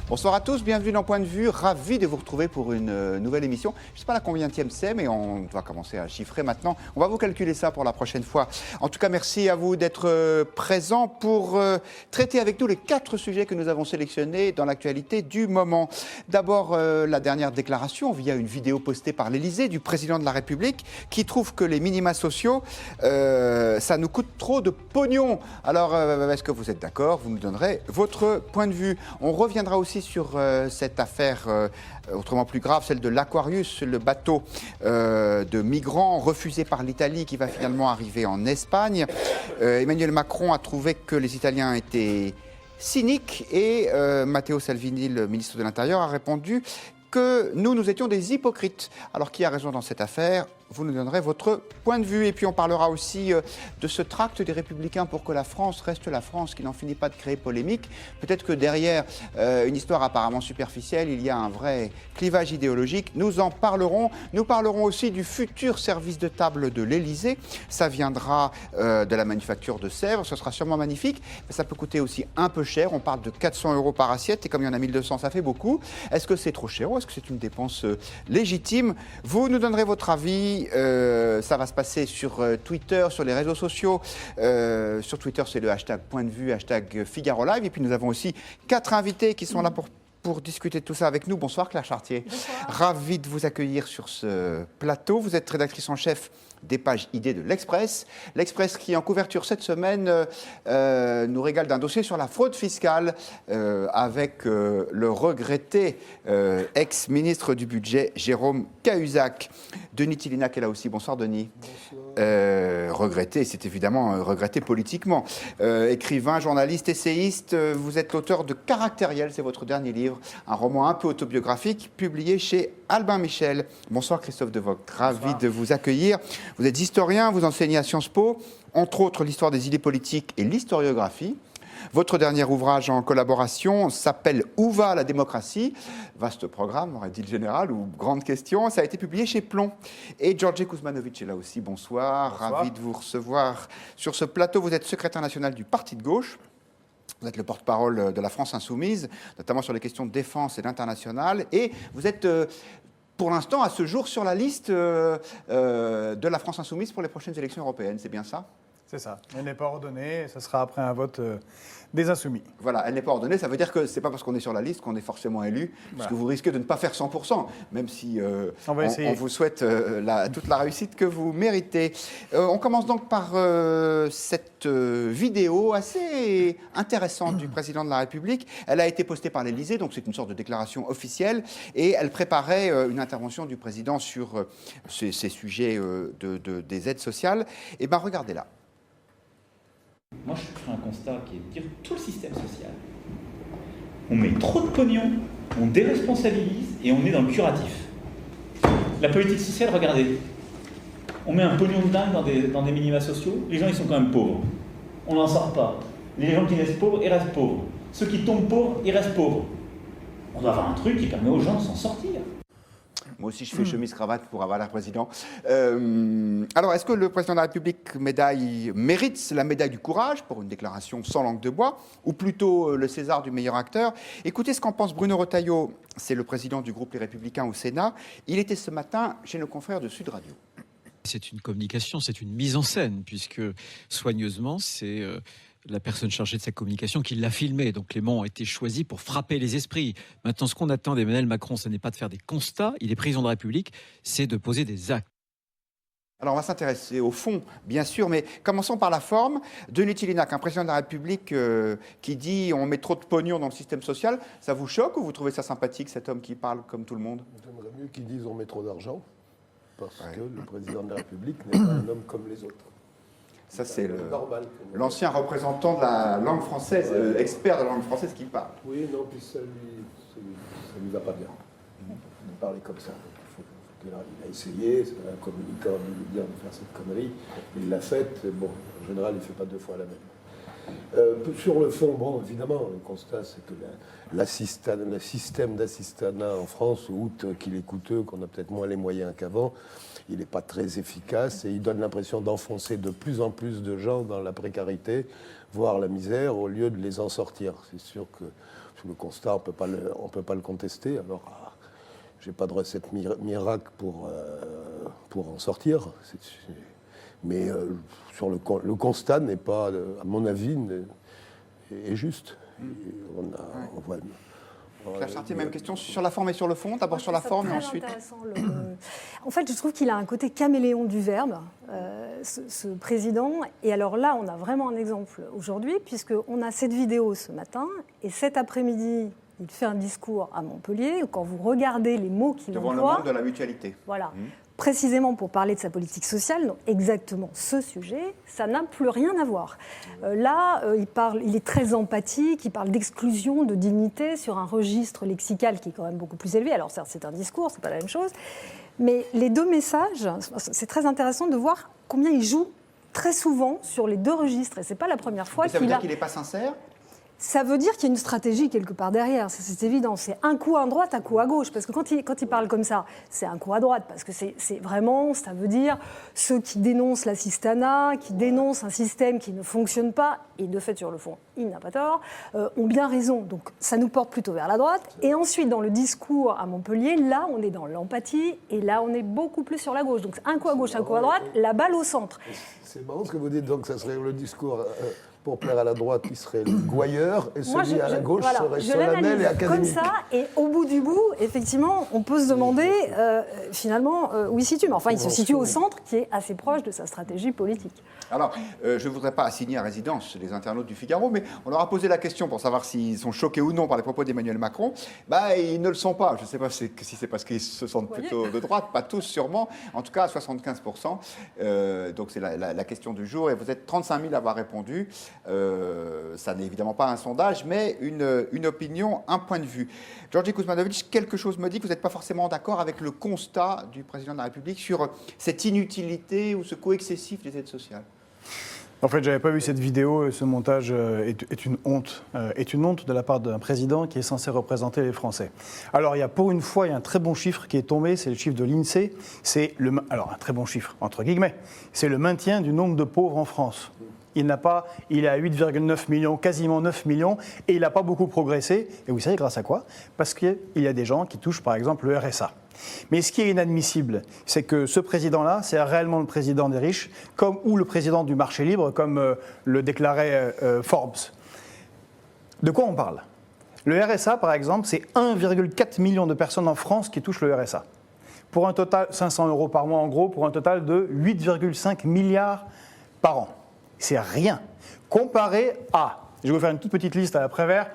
Bonsoir à tous, bienvenue dans Point de Vue, ravi de vous retrouver pour une nouvelle émission. Je ne sais pas la combienième c'est, mais on va commencer à chiffrer maintenant. On va vous calculer ça pour la prochaine fois. En tout cas, merci à vous d'être présents pour traiter avec nous les 4 sujets que nous avons sélectionnés dans l'actualité du moment. D'abord, la dernière déclaration via une vidéo postée par l'Élysée du président de la République qui trouve que les minima sociaux, ça nous coûte trop de pognon. Alors, est-ce que vous êtes d'accord? Vous nous donnerez votre point de vue. On reviendra aussi sur cette affaire autrement plus grave, celle de l'Aquarius, le bateau de migrants refusé par l'Italie qui va finalement arriver en Espagne. Emmanuel Macron a trouvé que les Italiens étaient cyniques et Matteo Salvini, le ministre de l'Intérieur, a répondu que nous étions des hypocrites. Alors qui a raison dans cette affaire? Vous nous donnerez votre point de vue. Et puis on parlera aussi de ce tract des Républicains pour que la France reste la France, qui n'en finit pas de créer polémique. Peut-être que derrière une histoire apparemment superficielle, il y a un vrai clivage idéologique. Nous en parlerons. Nous parlerons aussi du futur service de table de l'Élysée. Ça viendra de la manufacture de Sèvres. Ce sera sûrement magnifique, mais ça peut coûter aussi un peu cher. On parle de 400 € par assiette et comme il y en a 1200, ça fait beaucoup. Est-ce que c'est trop cher ou est-ce que c'est une dépense légitime? Vous nous donnerez votre avis. Ça va se passer sur Twitter, sur les réseaux sociaux. Sur Twitter, c'est le hashtag Point de Vue, hashtag Figaro Live. Et puis nous avons aussi 4 invités qui sont là pour discuter de tout ça avec nous. Bonsoir Claire Chartier. Bonsoir. Ravi de vous accueillir sur ce plateau. Vous êtes rédactrice en chef des pages idées de l'Express. L'Express qui, en couverture cette semaine, nous régale d'un dossier sur la fraude fiscale avec le regretté ex-ministre du Budget, Jérôme Cahuzac. Denis Tillinac est là aussi. Bonsoir Denis. Bonsoir. Regretté, c'est évidemment regretté politiquement. Écrivain, journaliste, essayiste, vous êtes l'auteur de Caractériel, c'est votre dernier livre, un roman un peu autobiographique publié chez Albin Michel. Bonsoir Christophe Devogt, ravi de vous accueillir. Vous êtes historien, vous enseignez à Sciences Po, entre autres l'histoire des idées politiques et l'historiographie. Votre dernier ouvrage en collaboration s'appelle « Où va la démocratie ?» Vaste programme, aurait dit le général, ou grande question. Ça a été publié chez Plomb. Et Georges Kuzmanovic est là aussi. Bonsoir, ravi de vous recevoir sur ce plateau. Vous êtes secrétaire national du Parti de gauche. Vous êtes le porte-parole de la France Insoumise, notamment sur les questions de défense et d'international. Et vous êtes, pour l'instant, à ce jour, sur la liste de la France Insoumise pour les prochaines élections européennes. C'est bien ça ? C'est ça. Elle n'est pas ordonnée. Ce sera après un vote des Insoumis. Voilà, elle n'est pas ordonnée. Ça veut dire que ce n'est pas parce qu'on est sur la liste qu'on est forcément élu, parce que vous risquez de ne pas faire 100%, même si on vous souhaite toute la réussite que vous méritez. On commence donc par cette vidéo assez intéressante du président de la République. Elle a été postée par l'Élysée, donc c'est une sorte de déclaration officielle, et elle préparait une intervention du président sur ces sujets des aides sociales. Et bien, regardez-la. Moi, je fais un constat qui est de dire tout le système social. On met trop de pognon, on déresponsabilise et on est dans le curatif. La politique sociale, regardez. On met un pognon de dingue dans des minima sociaux. Les gens, ils sont quand même pauvres. On n'en sort pas. Les gens qui naissent pauvres, ils restent pauvres. Ceux qui tombent pauvres, ils restent pauvres. On doit avoir un truc qui permet aux gens de s'en sortir. Moi aussi, je fais chemise-cravate pour avoir l'air président. Alors, est-ce que le président de la République mérite la médaille du courage pour une déclaration sans langue de bois, ou plutôt le César du meilleur acteur? Écoutez ce qu'en pense Bruno Retailleau, c'est le président du groupe Les Républicains au Sénat. Il était ce matin chez nos confrères de Sud Radio. C'est une communication, c'est une mise en scène, puisque soigneusement, c'est la personne chargée de sa communication qui l'a filmé. Donc les mots ont été choisis pour frapper les esprits. Maintenant, ce qu'on attend d'Emmanuel Macron, ce n'est pas de faire des constats. Il est président de la République, c'est de poser des actes. Alors on va s'intéresser au fond, bien sûr, mais commençons par la forme. Denis Tillinac, un président de la République qui dit on met trop de pognon dans le système social, ça vous choque ou vous trouvez ça sympathique, cet homme qui parle comme tout le monde? J'aimerais mieux qu'ils disent on met trop d'argent, parce que le président de la République n'est pas un homme comme les autres. Ça, c'est l'ancien représentant de la langue française, expert de la langue française qui parle. Oui, non, puis ça lui va pas bien. De parler comme ça. Il a essayé, c'est un communicant de lui dire de faire cette connerie. Il l'a faite, bon, en général, il ne fait pas 2 fois la même. Sur le fond, bon, évidemment, le constat, c'est que le système d'assistanat en France, outre qu'il est coûteux, qu'on a peut-être moins les moyens qu'avant, il n'est pas très efficace et il donne l'impression d'enfoncer de plus en plus de gens dans la précarité, voire la misère, au lieu de les en sortir. C'est sûr que sur le constat, on ne peut pas le contester. Alors, je n'ai pas de recette miracle pour en sortir. Mais sur le constat n'est pas, à mon avis, est juste. On voit. Claire Chartier, même question sur la forme et sur le fond. D'abord sur la forme et ensuite. En fait, je trouve qu'il a un côté caméléon du verbe, ce président. Et alors là, on a vraiment un exemple aujourd'hui, puisqu'on a cette vidéo ce matin, et cet après-midi, il fait un discours à Montpellier. Quand vous regardez les mots qu'il emploie... Devant le monde de la mutualité. Voilà. Précisément pour parler de sa politique sociale, donc exactement ce sujet, ça n'a plus rien à voir. Là, il est très empathique, il parle d'exclusion, de dignité sur un registre lexical qui est quand même beaucoup plus élevé. Alors certes, c'est un discours, c'est pas la même chose, mais les deux messages, c'est très intéressant de voir combien il joue très souvent sur les deux registres. Et c'est pas la première fois ça veut dire qu'il n'est pas sincère ? Ça veut dire qu'il y a une stratégie quelque part derrière, c'est évident. C'est un coup à droite, un coup à gauche. Parce que quand il parle comme ça, c'est un coup à droite. Parce que c'est vraiment, ça veut dire ceux qui dénoncent l'assistanat, qui dénoncent un système qui ne fonctionne pas, et de fait, sur le fond, il n'a pas tort, ont bien raison. Donc ça nous porte plutôt vers la droite. Et ensuite, dans le discours à Montpellier, là, on est dans l'empathie, et là, on est beaucoup plus sur la gauche. Donc un coup à gauche, un coup à droite, la balle au centre. C'est marrant ce que vous dites, donc ça serait le discours... pour plaire à la droite, qui serait le gouailleur, et celui à la gauche serait solennel et académique. Comme ça, et au bout du bout, effectivement, on peut se demander finalement où il se situe. Mais enfin, il se situe au centre, qui est assez proche de sa stratégie politique. Alors, je ne voudrais pas assigner à résidence les internautes du Figaro, mais on leur a posé la question pour savoir s'ils sont choqués ou non par les propos d'Emmanuel Macron. Ils ne le sont pas. Je ne sais pas si c'est parce qu'ils se sentent plutôt de droite, pas tous sûrement, en tout cas à 75%. Donc c'est la question du jour, et vous êtes 35 000 à avoir répondu. Ça n'est évidemment pas un sondage, mais une opinion, un point de vue. Georgi Kuzmanovic, quelque chose me dit que vous n'êtes pas forcément d'accord avec le constat du président de la République sur cette inutilité ou ce coût excessif des aides sociales. En fait, je n'avais pas vu cette vidéo et ce montage est une honte. Est une honte de la part d'un président qui est censé représenter les Français. Alors, pour une fois, il y a un très bon chiffre qui est tombé, c'est le chiffre de l'INSEE. Alors, un très bon chiffre, entre guillemets. C'est le maintien du nombre de pauvres en France. Il est à 8,9 millions, quasiment 9 millions, et il n'a pas beaucoup progressé. Et vous savez grâce à quoi ? Parce qu'il y a des gens qui touchent, par exemple, le RSA. Mais ce qui est inadmissible, c'est que ce président-là, c'est réellement le président des riches, ou le président du marché libre, comme le déclarait Forbes. De quoi on parle ? Le RSA, par exemple, c'est 1,4 million de personnes en France qui touchent le RSA. Pour un total, 500 € par mois en gros, pour un total de 8,5 milliards par an. C'est rien. Comparé à, je vais vous faire une toute petite liste à la Prévert,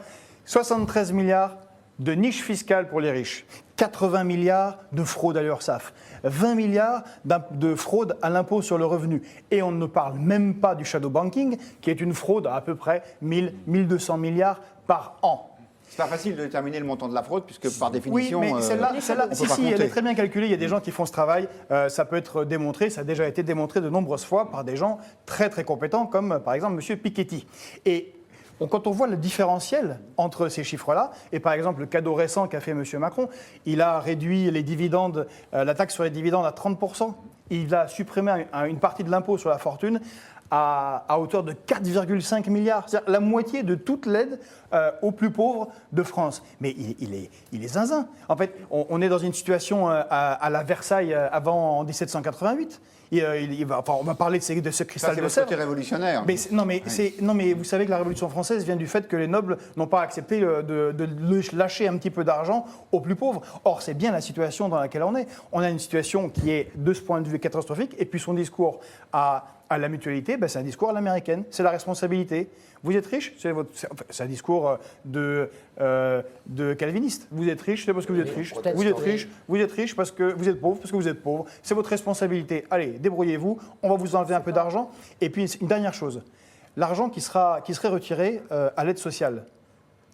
73 milliards de niches fiscales pour les riches, 80 milliards de fraude à l'URSSAF, 20 milliards de fraude à l'impôt sur le revenu. Et on ne parle même pas du shadow banking, qui est une fraude à peu près 1200 milliards par an. C'est pas facile de déterminer le montant de la fraude, puisque par définition, oui, mais celle-là, elle est très bien calculée. Il y a des gens qui font ce travail. Ça peut être démontré. Ça a déjà été démontré de nombreuses fois par des gens très très compétents, comme par exemple M. Piketty. Et quand on voit le différentiel entre ces chiffres-là, et par exemple le cadeau récent qu'a fait M. Macron, il a réduit les dividendes, la taxe sur les dividendes à 30%. Il a supprimé une partie de l'impôt sur la fortune à hauteur de 4,5 milliards. C'est-à-dire la moitié de toute l'aide aux plus pauvres de France. Mais il est zinzin. En fait, on est dans une situation à la Versailles en 1788. On va parler de ce cristal de Sèvres. C'est le côté révolutionnaire. Non, mais vous savez que la Révolution française vient du fait que les nobles n'ont pas accepté de lâcher un petit peu d'argent aux plus pauvres. Or, c'est bien la situation dans laquelle on est. On a une situation qui est, de ce point de vue, catastrophique. Et puis son discours à la mutualité, c'est un discours à l'américaine. C'est la responsabilité. Vous êtes riche, c'est un discours de calviniste. Vous êtes riche, c'est parce que vous êtes riche. Vous êtes riche parce que vous êtes pauvre, parce que vous êtes pauvre. C'est votre responsabilité. Allez, débrouillez-vous. On va vous enlever un peu d'argent. Et puis, une dernière chose. L'argent qui serait retiré à l'aide sociale,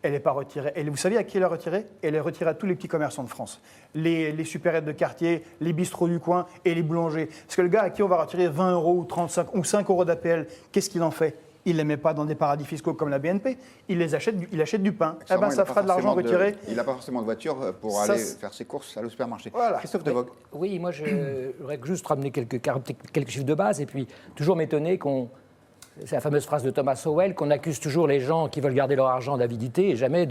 elle n'est pas retirée. Vous savez à qui elle est retirée ? Elle est retirée à tous les petits commerçants de France. Les supérettes de quartier, les bistrots du coin et les boulangers. Parce que le gars à qui on va retirer 20 € ou 35 ou 5 € d'APL, qu'est-ce qu'il en fait ? il ne les met pas dans des paradis fiscaux comme la BNP, il achète du pain. Eh ben, Il ça a fera pas de l'argent forcément retiré. Il n'a pas forcément de voiture pour Ça, aller c'est- faire ses courses au supermarché. Voilà. Christophe de Vogue. Oui, moi, je voudrais juste ramener quelques chiffres de base et puis toujours m'étonner c'est la fameuse phrase de Thomas Sowell, qu'on accuse toujours les gens qui veulent garder leur argent d'avidité et jamais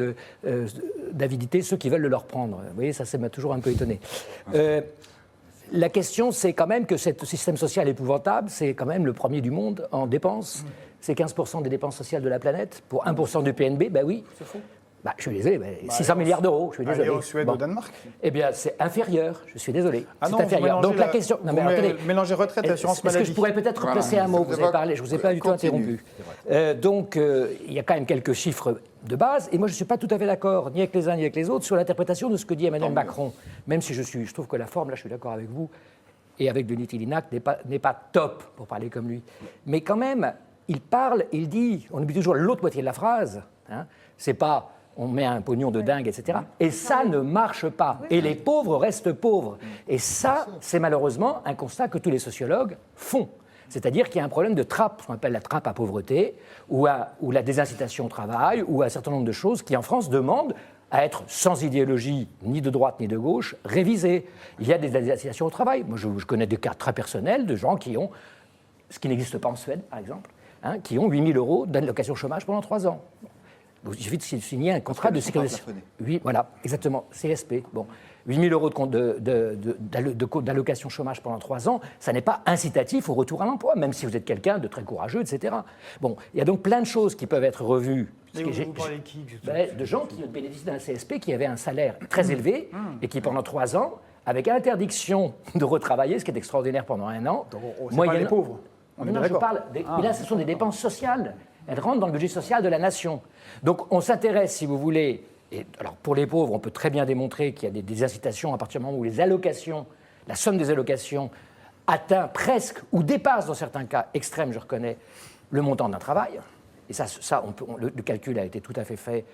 d'avidité ceux qui veulent le leur prendre. Vous voyez, ça m'a toujours un peu étonné. La question, c'est quand même que ce système social épouvantable, c'est quand même le premier du monde en dépenses. C'est 15% des dépenses sociales de la planète pour 1% du PNB, ben oui. C'est faux. Bah, je suis désolé, 600 milliards d'euros, je suis désolé. Allez en Suède, au Danemark. Eh bien, c'est inférieur, je suis désolé. Ah non, c'est inférieur. vous Donc la question. Non, mais attendez. mélangez retraite et assurance Est-ce que maladie. je pourrais peut-être replacer un mot? Vous avez parlé, je ne vous ai pas du tout Continue. interrompu. Donc, il y a quand même quelques chiffres de base, et moi je ne suis pas tout à fait d'accord, ni avec les uns ni avec les autres, sur l'interprétation de ce que dit Emmanuel Macron. Même si je trouve que la forme, là je suis d'accord avec vous, et avec Denis Tillinac, n'est pas top, pour parler comme lui. Mais quand même, il parle, il dit, on oublie toujours l'autre moitié de la phrase, hein, c'est pas on met un pognon de dingue, etc. Et ça ne marche pas. Et les pauvres restent pauvres. Et ça, c'est malheureusement un constat que tous les sociologues font. C'est-à-dire qu'il y a un problème de trappe, ce qu'on appelle la trappe à pauvreté, ou la désincitation au travail, ou un certain nombre de choses qui, en France, demandent à être sans idéologie, ni de droite ni de gauche, révisées. Il y a des désincitations au travail. Moi, je connais des cas très personnels de gens qui ont, ce qui n'existe pas en Suède, par exemple, hein, qui ont 8 000 euros d'allocation chômage pendant 3 ans. Il suffit de signer un contrat de sécurisation. Oui, voilà, exactement, CSP. Bon, 8 000 euros d'allocation chômage pendant 3 ans, ça n'est pas incitatif au retour à l'emploi, même si vous êtes quelqu'un de très courageux, etc. Bon, il y a donc plein de choses qui peuvent être revues. Mais vous parlez de qui De gens qui bénéficient d'un CSP, qui avaient un salaire très élevé et qui, pendant 3 ans, avec interdiction de retravailler, ce qui est extraordinaire pendant 1 an... C'est pas les pauvres. On est Non, je d'accord. parle. Mais là, ce sont des dépenses sociales. Elles rentrent dans le budget social de la nation. Donc, on s'intéresse, si vous voulez. Et alors, pour les pauvres, on peut très bien démontrer qu'il y a des incitations à partir du moment où les allocations, la somme des allocations, atteint presque ou dépasse, dans certains cas extrêmes, je reconnais, le montant d'un travail. Et ça le calcul a été tout à fait fait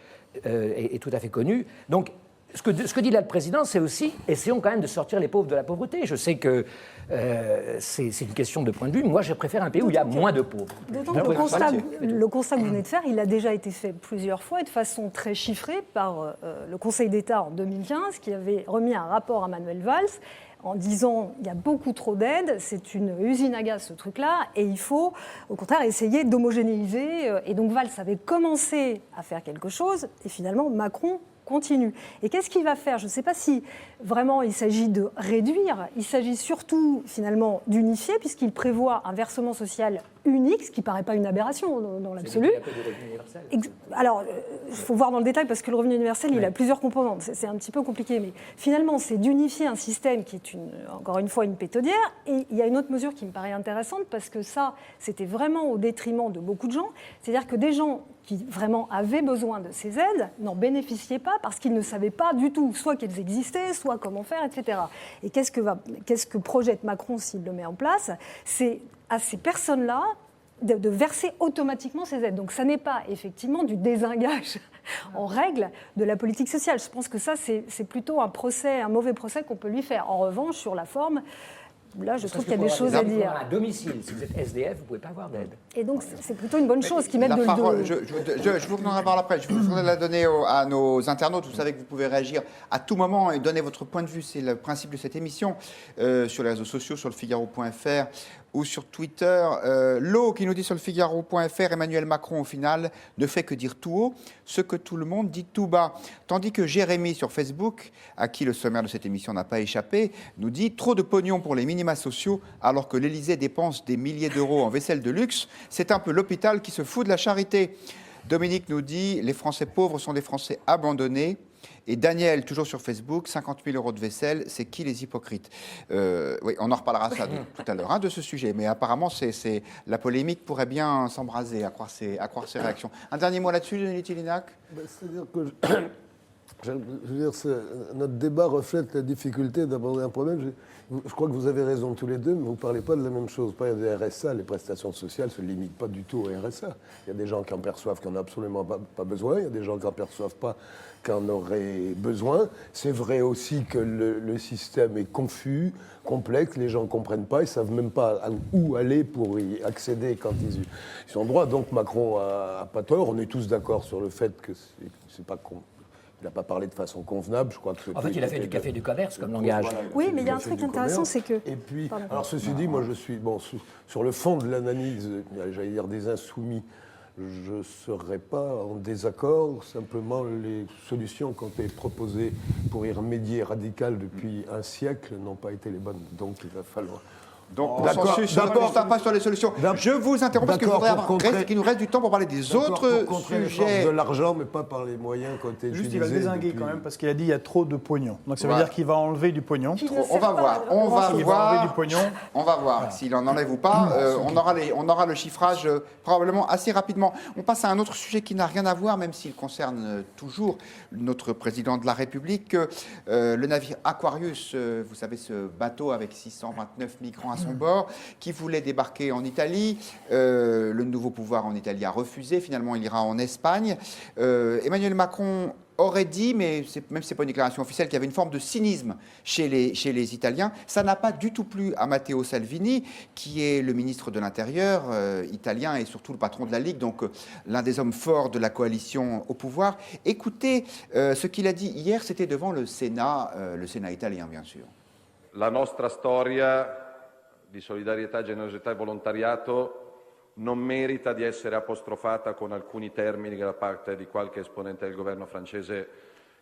et tout à fait connu. Donc, ce que dit là le président, c'est aussi, essayons quand même de sortir les pauvres de la pauvreté. Je sais que c'est une question de point de vue. Moi, je préfère un pays où il y a moins de pauvres. D'autant que le constat que vous venez de faire, il a déjà été fait plusieurs fois et de façon très chiffrée par le Conseil d'État en 2015, qui avait remis un rapport à Manuel Valls en disant il y a beaucoup trop d'aides, c'est une usine à gaz ce truc-là, et il faut au contraire essayer d'homogénéiser. Et donc Valls avait commencé à faire quelque chose, et finalement Macron continue. Et qu'est-ce qu'il va faire? Je ne sais pas si vraiment il s'agit de réduire, il s'agit surtout finalement d'unifier, puisqu'il prévoit un versement social unique, ce qui ne paraît pas une aberration dans l'absolu. Alors, il faut voir dans le détail, parce que le revenu universel, il a plusieurs composantes, c'est un petit peu compliqué, mais finalement, c'est d'unifier un système qui est, encore une fois, une pétaudière. Et il y a une autre mesure qui me paraît intéressante, parce que ça, c'était vraiment au détriment de beaucoup de gens, c'est-à-dire que des gens qui vraiment avaient besoin de ces aides n'en bénéficiaient pas parce qu'ils ne savaient pas du tout soit qu'elles existaient, soit comment faire, etc. Et qu'est-ce que projette Macron s'il le met en place? C'est à ces personnes-là de verser automatiquement ces aides. Donc ça n'est pas effectivement du désengage en règle de la politique sociale. Je pense que ça, c'est plutôt un mauvais procès qu'on peut lui faire. En revanche, sur la forme, là, je trouve qu'il y a des choses à dire. À domicile, si vous êtes SDF, vous ne pouvez pas avoir d'aide. Et donc, c'est plutôt une bonne chose qu'ils mettent de parole, je vous donnerai la parole après. Je voudrais la donner à nos internautes. Vous savez que vous pouvez réagir à tout moment et donner votre point de vue. C'est le principe de cette émission. Sur les réseaux sociaux, sur le Figaro.fr ou sur Twitter. Lo qui nous dit sur le Figaro.fr, Emmanuel Macron, au final, ne fait que dire tout haut ce que tout le monde dit tout bas. Tandis que Jérémy sur Facebook, à qui le sommaire de cette émission n'a pas échappé, nous dit trop de pognon pour les minima sociaux alors que l'Élysée dépense des milliers d'euros en vaisselle de luxe. C'est un peu l'hôpital qui se fout de la charité. Dominique nous dit les Français pauvres sont des Français abandonnés. Et Daniel, toujours sur Facebook, 50 000 euros de vaisselle, c'est qui les hypocrites? Oui, on en reparlera ça tout à l'heure de ce sujet, mais apparemment, la polémique pourrait bien s'embraser, à croire ses réactions. Un dernier mot là-dessus, Denis Tillinac? C'est-à-dire que Je veux dire, notre débat reflète la difficulté d'aborder un problème. Je crois que vous avez raison tous les deux, mais vous ne parlez pas de la même chose. Par exemple, des RSA, les prestations sociales ne se limitent pas du tout au RSA. Il y a des gens qui en perçoivent qui n'en ont absolument pas besoin. Il y a des gens qui n'en perçoivent pas qui en auraient besoin. C'est vrai aussi que le système est confus, complexe. Les gens ne comprennent pas. Ils ne savent même pas où aller pour y accéder quand ils ont droit. Donc Macron n'a pas tort. On est tous d'accord sur le fait que c'est pas con. Il n'a pas parlé de façon convenable, je crois que... En fait, il a fait du café du commerce comme langage. Voilà, Oui, mais il y a un truc intéressant, c'est que... Et puis, Pardon. alors ceci dit, moi je suis... Bon, sur le fond de l'analyse, j'allais dire des insoumis, je ne serais pas en désaccord. Simplement, les solutions qui ont été proposées pour y remédier radical depuis un siècle n'ont pas été les bonnes. Donc il va falloir... Donc, consensus sur le constat, pas sur les solutions. Je vous interromps parce qu'il nous reste du temps pour parler des autres sujets. De l'argent, mais pas par les moyens qui ont été utilisés. Juste, il va le dézinguer quand même, parce qu'il a dit qu'il y a trop de pognon. Donc ça veut dire qu'il va enlever du pognon. On va voir. On va voir Voilà. s'il en enlève ou pas. On aura le chiffrage probablement assez rapidement. On passe à un autre sujet qui n'a rien à voir, même s'il concerne toujours notre président de la République. Le navire Aquarius, vous savez, ce bateau avec 629 migrants à son bord, qui voulait débarquer en Italie. Le nouveau pouvoir en Italie a refusé. Finalement, il ira en Espagne. Emmanuel Macron aurait dit, mais même si ce n'est pas une déclaration officielle, qu'il y avait une forme de cynisme chez les Italiens. Ça n'a pas du tout plu à Matteo Salvini, qui est le ministre de l'Intérieur italien et surtout le patron de la Ligue, donc l'un des hommes forts de la coalition au pouvoir. Écoutez ce qu'il a dit hier, c'était devant le Sénat italien, bien sûr. La nostra storia di solidarietà, generosità e volontariato non merita di essere apostrofata con alcuni termini da parte di qualche esponente del governo francese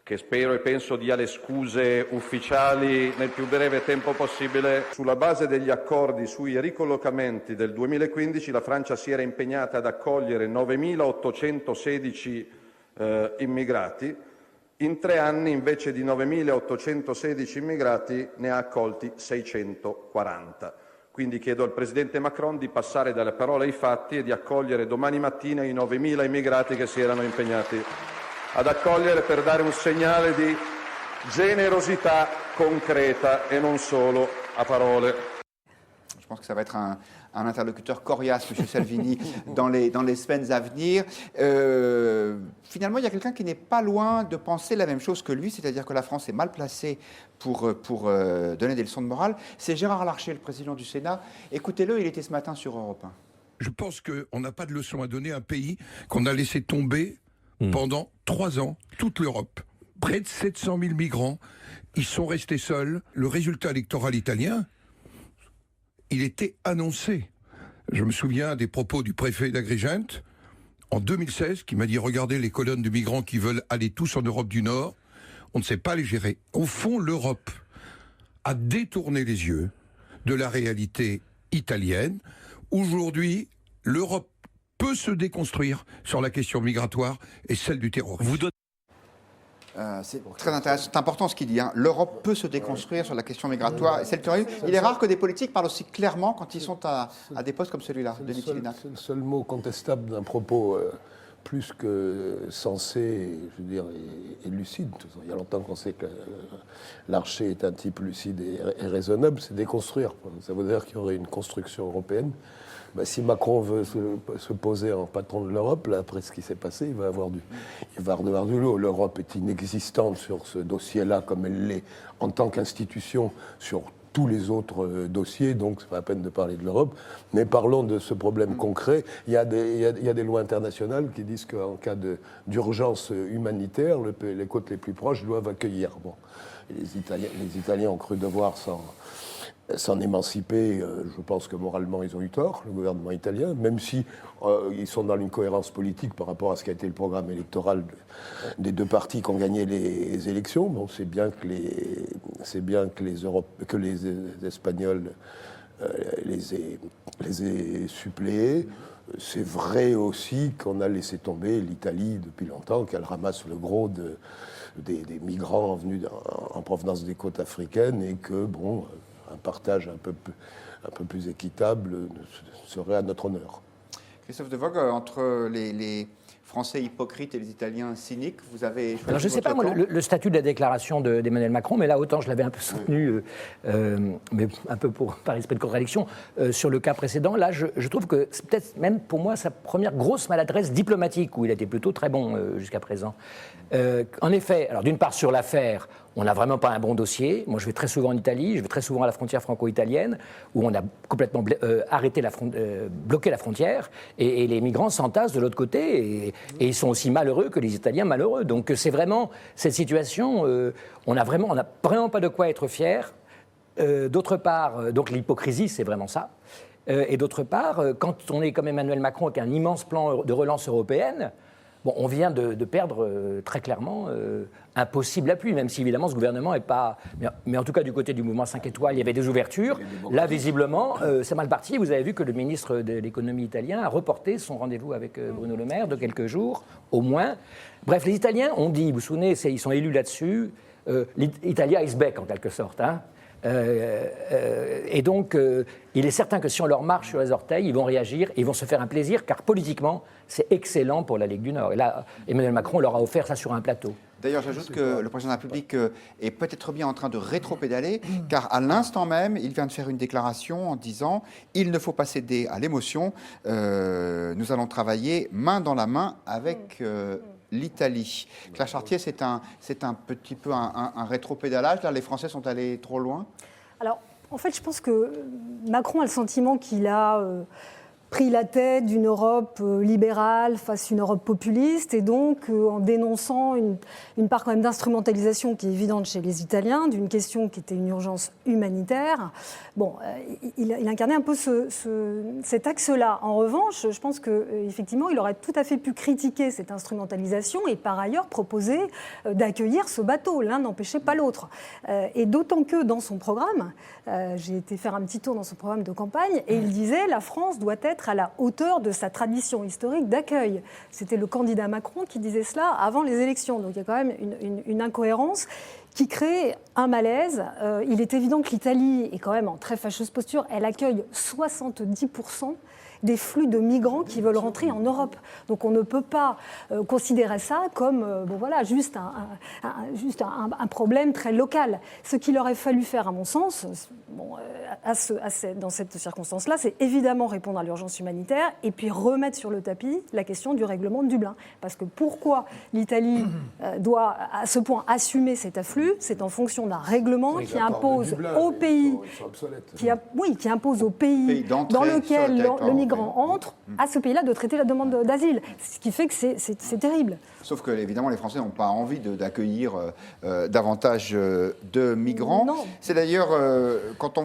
che spero e penso dia le scuse ufficiali nel più breve tempo possibile. Sulla base degli accordi sui ricollocamenti del 2015 la Francia si era impegnata ad accogliere 9.816 immigrati. In 3 anni, invece di 9.816 immigrati, ne ha accolti 640. Quindi chiedo al Presidente Macron di passare dalle parole ai fatti e di accogliere domani mattina i 9.000 immigrati che si erano impegnati ad accogliere per dare un segnale di generosità concreta e non solo a parole. Je pense que ça va être un interlocuteur coriace, M. Salvini, dans les semaines à venir. Finalement, il y a quelqu'un qui n'est pas loin de penser la même chose que lui, c'est-à-dire que la France est mal placée pour donner des leçons de morale. C'est Gérard Larcher, le président du Sénat. Écoutez-le, il était ce matin sur Europe 1. Je pense qu'on n'a pas de leçon à donner à un pays qu'on a laissé tomber pendant 3 ans, toute l'Europe. Près de 700 000 migrants, ils sont restés seuls. Le résultat électoral italien, il était annoncé. Je me souviens des propos du préfet d'Agrigente en 2016 qui m'a dit « Regardez les colonnes de migrants qui veulent aller tous en Europe du Nord, on ne sait pas les gérer ». Au fond, l'Europe a détourné les yeux de la réalité italienne. Aujourd'hui, l'Europe peut se déconstruire sur la question migratoire et celle du terrorisme. C'est très intéressant, c'est important ce qu'il dit. L'Europe peut se déconstruire sur la question migratoire. Il est rare que des politiques parlent aussi clairement quand ils sont à des postes comme celui-là, de Nitilina. C'est le seul mot contestable d'un propos plus que sensé, je veux dire, et lucide. Il y a longtemps qu'on sait que Larcher est un type lucide et raisonnable, c'est déconstruire. Ça veut dire qu'il y aurait une construction européenne. Si Macron veut se poser en patron de l'Europe, là, après ce qui s'est passé, il va avoir du lot. L'Europe est inexistante sur ce dossier-là, comme elle l'est en tant qu'institution sur tous les autres dossiers, donc c'est pas la peine de parler de l'Europe. Mais parlons de ce problème concret. Il y a des lois internationales qui disent qu'en cas d'urgence humanitaire, les côtes les plus proches doivent accueillir. Bon. Et les Italiens ont cru devoir s'en émanciper. Je pense que moralement ils ont eu tort, le gouvernement italien, même si ils sont dans une cohérence politique par rapport à ce qui a été le programme électoral des 2 partis qui ont gagné les élections. Bon, c'est bien que les Espagnols les aient suppléés. C'est vrai aussi qu'on a laissé tomber l'Italie depuis longtemps, qu'elle ramasse le gros des migrants venus en provenance des côtes africaines et que, bon, un partage un peu plus équitable serait à notre honneur. Christophe Devoogd, entre Français hypocrites et les Italiens cyniques. Vous avez choisi Alors je ne sais pas, moi, le statut de la déclaration d'Emmanuel Macron, mais là, autant je l'avais un peu soutenu, mais un peu par esprit de contradiction, sur le cas précédent, là, je trouve que c'est peut-être même pour moi sa première grosse maladresse diplomatique, où il a été plutôt très bon jusqu'à présent. En effet, alors d'une part, sur l'affaire, on n'a vraiment pas un bon dossier. Moi, je vais très souvent en Italie, je vais très souvent à la frontière franco-italienne, où on a complètement bloqué la frontière, et les migrants s'entassent de l'autre côté, et ils sont aussi malheureux que les Italiens malheureux. Donc c'est vraiment cette situation, on n'a vraiment pas de quoi être fier. D'autre part, donc l'hypocrisie, c'est vraiment ça. Et d'autre part, quand on est comme Emmanuel Macron avec un immense plan de relance européenne, bon, on vient de perdre très clairement un possible appui, même si évidemment ce gouvernement n'est pas... Mais en tout cas, du côté du mouvement 5 étoiles, il y avait des ouvertures. Là, visiblement, c'est mal parti. Vous avez vu que le ministre de l'économie italien a reporté son rendez-vous avec Bruno Le Maire de quelques jours, au moins. Bref, les Italiens ont dit, vous vous souvenez, ils sont élus là-dessus, l'Italia is back en quelque sorte, hein. Et donc, il est certain que si on leur marche sur les orteils, ils vont réagir, ils vont se faire un plaisir, car politiquement, c'est excellent pour la Ligue du Nord. Et là, Emmanuel Macron leur a offert ça sur un plateau. D'ailleurs, j'ajoute que le président de la République est peut-être bien en train de rétro-pédaler, car à l'instant même, il vient de faire une déclaration en disant « Il ne faut pas céder à l'émotion, nous allons travailler main dans la main avec l'Italie ». Claire Chartier, c'est un petit peu un rétro-pédalage. Là, les Français sont allés trop loin. Alors, en fait, je pense que Macron a le sentiment qu'il a pris la tête d'une Europe libérale face à une Europe populiste, et donc en dénonçant une part quand même d'instrumentalisation qui est évidente chez les Italiens, d'une question qui était une urgence humanitaire. Bon, il incarnait un peu cet axe-là. En revanche, je pense qu'effectivement, il aurait tout à fait pu critiquer cette instrumentalisation et par ailleurs proposer d'accueillir ce bateau. L'un n'empêchait pas l'autre. Et d'autant que dans son programme, j'ai été faire un petit tour dans son programme de campagne, et il disait « La France doit être à la hauteur de sa tradition historique d'accueil ». C'était le candidat Macron qui disait cela avant les élections. Donc il y a quand même une incohérence qui crée un malaise. Il est évident que l'Italie est quand même en très fâcheuse posture. Elle accueille 70% des flux de migrants qui veulent rentrer en Europe. Donc on ne peut pas considérer ça comme juste un problème très local. Ce qu'il aurait fallu faire, à mon sens, dans cette circonstance-là, c'est évidemment répondre à l'urgence humanitaire et puis remettre sur le tapis la question du règlement de Dublin. Parce que pourquoi l'Italie doit à ce point assumer cet afflux, c'est en fonction d'un règlement qui impose au pays, qui impose au pays dans lequel le migrant entre, à ce pays-là de traiter la demande d'asile. Ce qui fait que c'est terrible. Sauf que, évidemment, les Français n'ont pas envie d'accueillir davantage de migrants. Non. C'est d'ailleurs, quand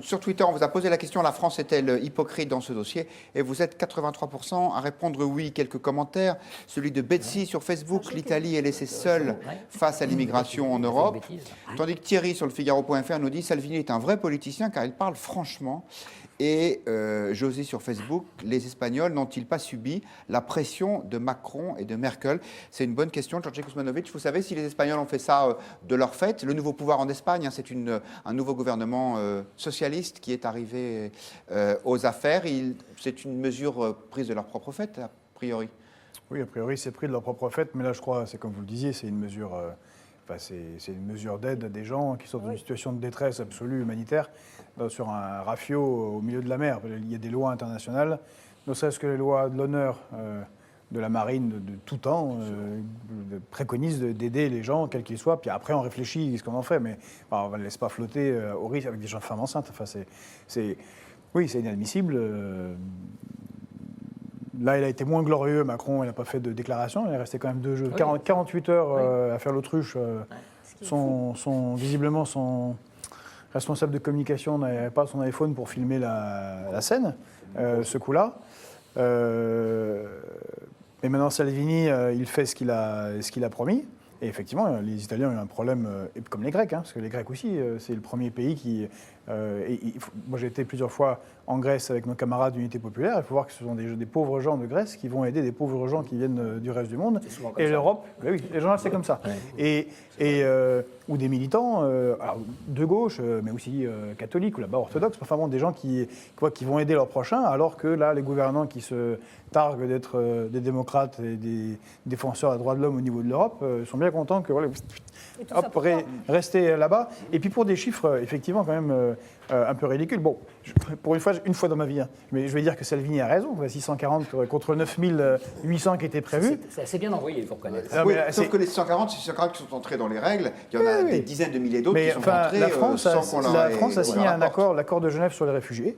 sur Twitter, on vous a posé la question, la France est-elle hypocrite dans ce dossier? Et vous êtes 83% à répondre oui. Quelques commentaires. Celui de Betsy sur Facebook, l'Italie est laissée seule face à l'immigration en Europe. Tandis que Thierry sur le Figaro.fr nous dit Salvini est un vrai politicien car il parle franchement. Et José sur Facebook, les Espagnols n'ont-ils pas subi la pression de Macron et de Merkel? C'est une bonne question, Georgi Kuzmanovic. Vous savez si les Espagnols ont fait ça de leur fait? Le nouveau pouvoir en Espagne, c'est un nouveau gouvernement socialiste qui est arrivé aux affaires. C'est une mesure prise de leur propre fait, a priori. Oui, a priori, c'est pris de leur propre fait, mais là, je crois, c'est comme vous le disiez, c'est une mesure... c'est une mesure d'aide à des gens qui sont dans une situation de détresse absolue humanitaire, sur un rafio au milieu de la mer. Il y a des lois internationales, ne serait-ce que les lois de l'honneur de la marine de tout temps, préconisent d'aider les gens, quels qu'ils soient, puis après on réfléchit ce qu'on en fait, mais on ne laisse pas flotter au risque avec des gens femmes enceintes. Enfin, oui, c'est inadmissible. Là, il a été moins glorieux, Macron, il n'a pas fait de déclaration, il est resté quand même 48 heures à faire l'autruche. Visiblement, son responsable de communication n'avait pas son iPhone pour filmer la scène, ce coup-là. Mais maintenant, Salvini, il fait ce qu'il a promis. Et effectivement, les Italiens ont eu un problème, comme les Grecs, parce que les Grecs aussi, c'est le premier pays qui Moi, j'ai été plusieurs fois en Grèce avec nos camarades d'Unité populaire. Il faut voir que ce sont des pauvres gens de Grèce qui vont aider des pauvres gens qui viennent du reste du monde. Et l'Europe, oui, les gens, c'est comme ça. Ouais. Ou des militants, alors, de gauche, mais aussi catholiques ou là-bas orthodoxes, enfin bon, des gens qui vont aider leurs prochains, alors que là, les gouvernants qui se targuent d'être des démocrates et des défenseurs des droits de l'homme au niveau de l'Europe sont bien contents que rester là-bas. Et puis pour des chiffres, effectivement, quand même un peu ridicules. Bon, pour une fois dans ma vie, hein, mais je vais dire que Salvini a raison. 640 contre 9800 qui étaient prévus. C'est assez bien envoyé, il faut reconnaître. Oui, sauf que les 640, c'est 640 qui sont entrés dans les règles. Il y en a des dizaines de milliers d'autres qui sont entrés la France a signé un accord, l'accord de Genève sur les réfugiés.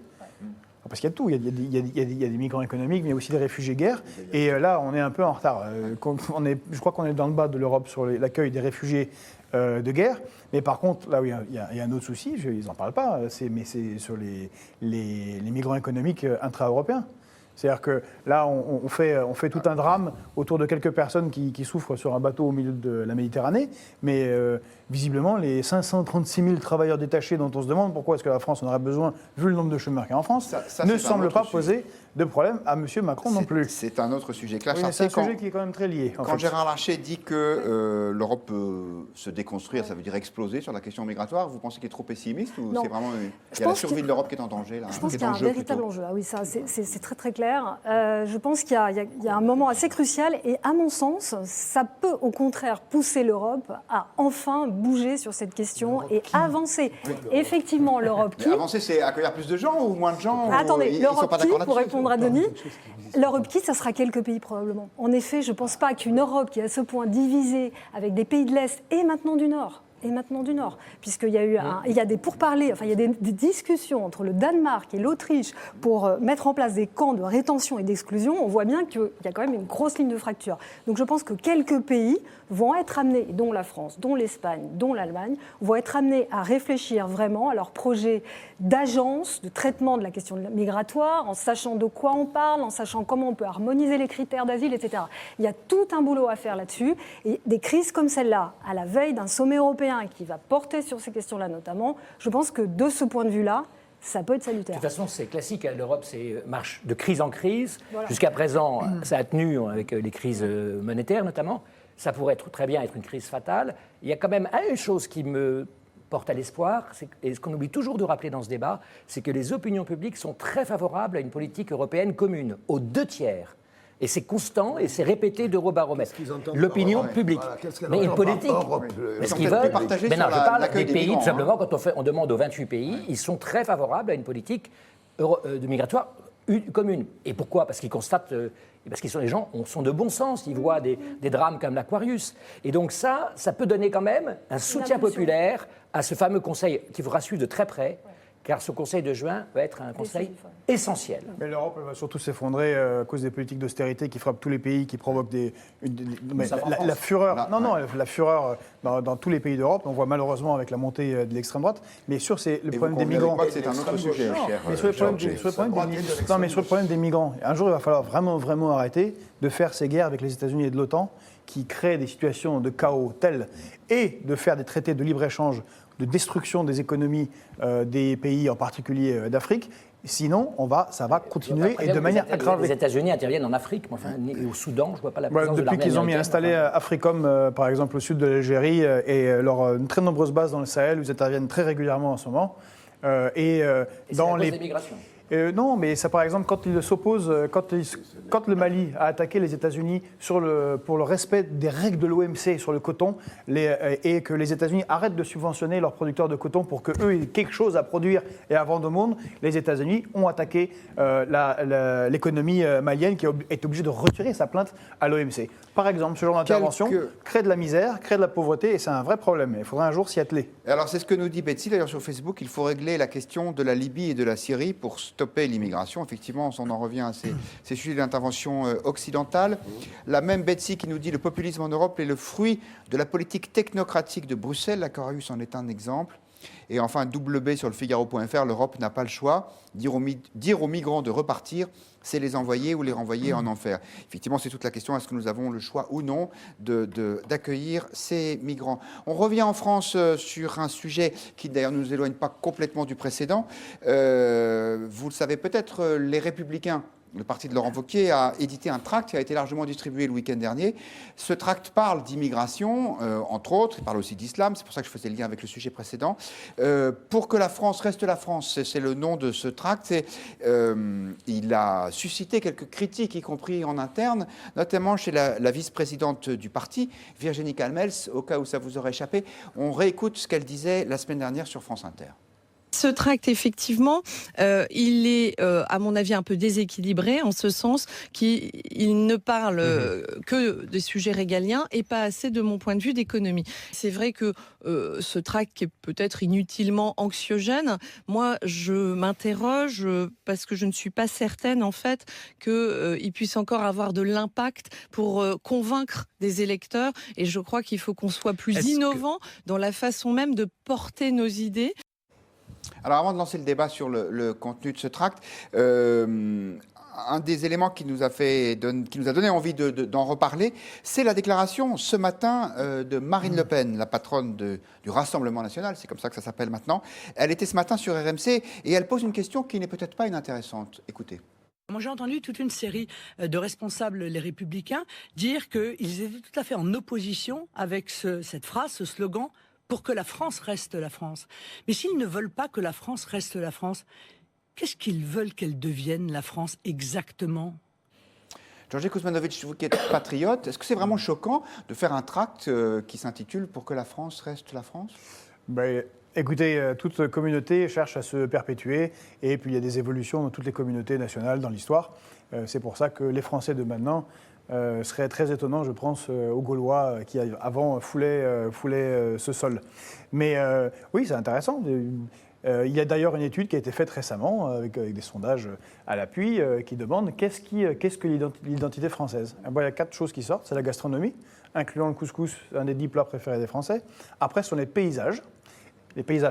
Parce qu'il y a tout, il y a des migrants économiques, mais aussi des réfugiés guerre. Et là, on est un peu en retard. Je crois qu'on est dans le bas de l'Europe sur l'accueil des réfugiés de guerre. Mais par contre, là où il y a un autre souci, ils n'en parlent pas, mais c'est sur les migrants économiques intra-européens. C'est-à-dire que là, on fait tout un drame autour de quelques personnes qui souffrent sur un bateau au milieu de la Méditerranée, mais visiblement, les 536 000 travailleurs détachés dont on se demande pourquoi est-ce que la France en aurait besoin, vu le nombre de chômeurs qu'il y a en France, ne semble pas poser de problème à M. Macron non plus. C'est un autre sujet. C'est un sujet qui est quand même très lié. Quand Gérard Larcher dit que l'Europe peut se déconstruire, ça veut dire exploser sur la question migratoire, vous pensez qu'il est trop pessimiste ou c'est vraiment il y a la survie de l'Europe qui est en danger là? Je pense qu'il y a un véritable enjeu. Ah oui, ça c'est très très clair. Je pense qu'il y a un moment assez crucial et à mon sens, ça peut au contraire pousser l'Europe à enfin bouger sur cette question et avancer. Effectivement, l'Europe qui... Avancer, c'est accueillir plus de gens ou moins de gens? Attendez, l'Europe qui, pour répondre à Denis, l'Europe qui, ça sera quelques pays probablement. En effet, je ne pense pas qu'une Europe qui est à ce point divisée avec des pays de l'Est et maintenant du Nord, puisqu'il y a il y a des pourparlers, enfin il y a des discussions entre le Danemark et l'Autriche pour mettre en place des camps de rétention et d'exclusion. On voit bien qu'il y a quand même une grosse ligne de fracture. Donc je pense que quelques pays vont être amenés, dont la France, dont l'Espagne, dont l'Allemagne, vont être amenés à réfléchir vraiment à leur projet d'agence, de traitement de la question migratoire, en sachant de quoi on parle, en sachant comment on peut harmoniser les critères d'asile, etc. Il y a tout un boulot à faire là-dessus. Et des crises comme celle-là, à la veille d'un sommet européen qui va porter sur ces questions-là notamment, je pense que de ce point de vue-là, ça peut être salutaire. De toute façon, c'est classique. L'Europe, c'est marche de crise en crise. Voilà. Jusqu'à présent, ça a tenu avec les crises monétaires notamment. Ça pourrait très bien être une crise fatale. Il y a quand même une chose qui me porte à l'espoir, et ce qu'on oublie toujours de rappeler dans ce débat, c'est que les opinions publiques sont très favorables à une politique européenne commune, aux 2/3. Et c'est constant et c'est répété d'Eurobaromètre. L'opinion publique. Voilà, mais une politique. Mais ce qu'ils veulent. Mais non, je parle des pays, tout simplement, quand on demande aux 28 pays, ils sont très favorables à une politique de migratoire commune. Et pourquoi? Parce qu'ils constatent. Parce que les gens sont de bon sens, ils voient des drames comme l'Aquarius. Et donc ça peut donner quand même un soutien populaire à ce fameux conseil qu'il faudra suivre de très près, car ce conseil de juin va être un conseil essentiel. Mais l'Europe va surtout s'effondrer à cause des politiques d'austérité qui frappent tous les pays, qui provoquent la fureur. La fureur dans tous les pays d'Europe. On voit malheureusement avec la montée de l'extrême droite. Mais sur le problème des migrants. C'est un autre sujet, cher. Mais sur le problème des migrants, un jour il va falloir vraiment arrêter de faire ces guerres avec les États-Unis et de l'OTAN qui créent des situations de chaos telles et de faire des traités de libre-échange de destruction des économies des pays, en particulier d'Afrique. Sinon, ça va continuer et de manière aggravée. Les États-Unis interviennent en Afrique, au Soudan, je ne vois pas la présence de l'armée depuis qu'ils ont installé Africom, par exemple, au sud de l'Algérie, et une très nombreuse base dans le Sahel, où ils interviennent très régulièrement en ce moment. Et dans les migrations. Non, mais ça, par exemple, quand il s'oppose, quand le Mali a attaqué les États-Unis pour le respect des règles de l'OMC sur le coton, et que les États-Unis arrêtent de subventionner leurs producteurs de coton pour qu'eux aient quelque chose à produire et à vendre au monde, les États-Unis ont attaqué l'économie malienne qui est obligée de retirer sa plainte à l'OMC. Par exemple, ce genre d'intervention crée de la misère, crée de la pauvreté, et c'est un vrai problème. Il faudrait un jour s'y atteler. Alors, c'est ce que nous dit Betsy, d'ailleurs, sur Facebook. Il faut régler la question de la Libye et de la Syrie pour stopper l'immigration. Effectivement, on en revient à ces sujets d'intervention occidentale. La même Betsy qui nous dit le populisme en Europe est le fruit de la politique technocratique de Bruxelles. L'Aquarius en est un exemple. Et enfin, double B sur le Figaro.fr, l'Europe n'a pas le choix. Dire aux migrants de repartir, c'est les envoyer ou les renvoyer en enfer. Effectivement, c'est toute la question, est-ce que nous avons le choix ou non d'accueillir ces migrants? On revient en France sur un sujet qui d'ailleurs ne nous éloigne pas complètement du précédent. Vous le savez peut-être, les Républicains, le parti de Laurent Wauquiez, a édité un tract qui a été largement distribué le week-end dernier. Ce tract parle d'immigration, entre autres, il parle aussi d'islam, c'est pour ça que je faisais le lien avec le sujet précédent. Pour que la France reste la France, c'est le nom de ce tract. Il a suscité quelques critiques, y compris en interne, notamment chez la vice-présidente du parti, Virginie Calmels. Au cas où ça vous aurait échappé, on réécoute ce qu'elle disait la semaine dernière sur France Inter. Ce tract, effectivement, il est, à mon avis, un peu déséquilibré, en ce sens qu'il ne parle que des sujets régaliens et pas assez, de mon point de vue, d'économie. C'est vrai que ce tract est peut-être inutilement anxiogène. Moi, je m'interroge parce que je ne suis pas certaine, en fait, qu'il puisse encore avoir de l'impact pour convaincre des électeurs. Et je crois qu'il faut qu'on soit plus innovant dans la façon même de porter nos idées. Alors avant de lancer le débat sur le contenu de ce tract, un des éléments qui nous a donné envie d'en reparler, c'est la déclaration ce matin de Marine Le Pen, la patronne du Rassemblement national, c'est comme ça que ça s'appelle maintenant. Elle était ce matin sur RMC et elle pose une question qui n'est peut-être pas inintéressante. Écoutez. Moi, j'ai entendu toute une série de responsables, les Républicains, dire qu'ils étaient tout à fait en opposition avec cette phrase, ce slogan, pour que la France reste la France. Mais s'ils ne veulent pas que la France reste la France, qu'est-ce qu'ils veulent qu'elle devienne, la France, exactement ? Georgi Kuzmanovic, vous qui êtes patriote, est-ce que c'est vraiment choquant de faire un tract qui s'intitule « Pour que la France reste la France » ? Écoutez, toute communauté cherche à se perpétuer et puis il y a des évolutions dans toutes les communautés nationales dans l'histoire. C'est pour ça que les Français de maintenant serait très étonnant, je pense, aux Gaulois qui avant foulaient ce sol. Mais oui, c'est intéressant. Il y a d'ailleurs une étude qui a été faite récemment, avec des sondages à l'appui, qui demande qu'est-ce que l'identité française. Il y a 4 choses qui sortent. C'est la gastronomie, incluant le couscous, un des 10 plats préférés des Français. Après, ce sont les paysages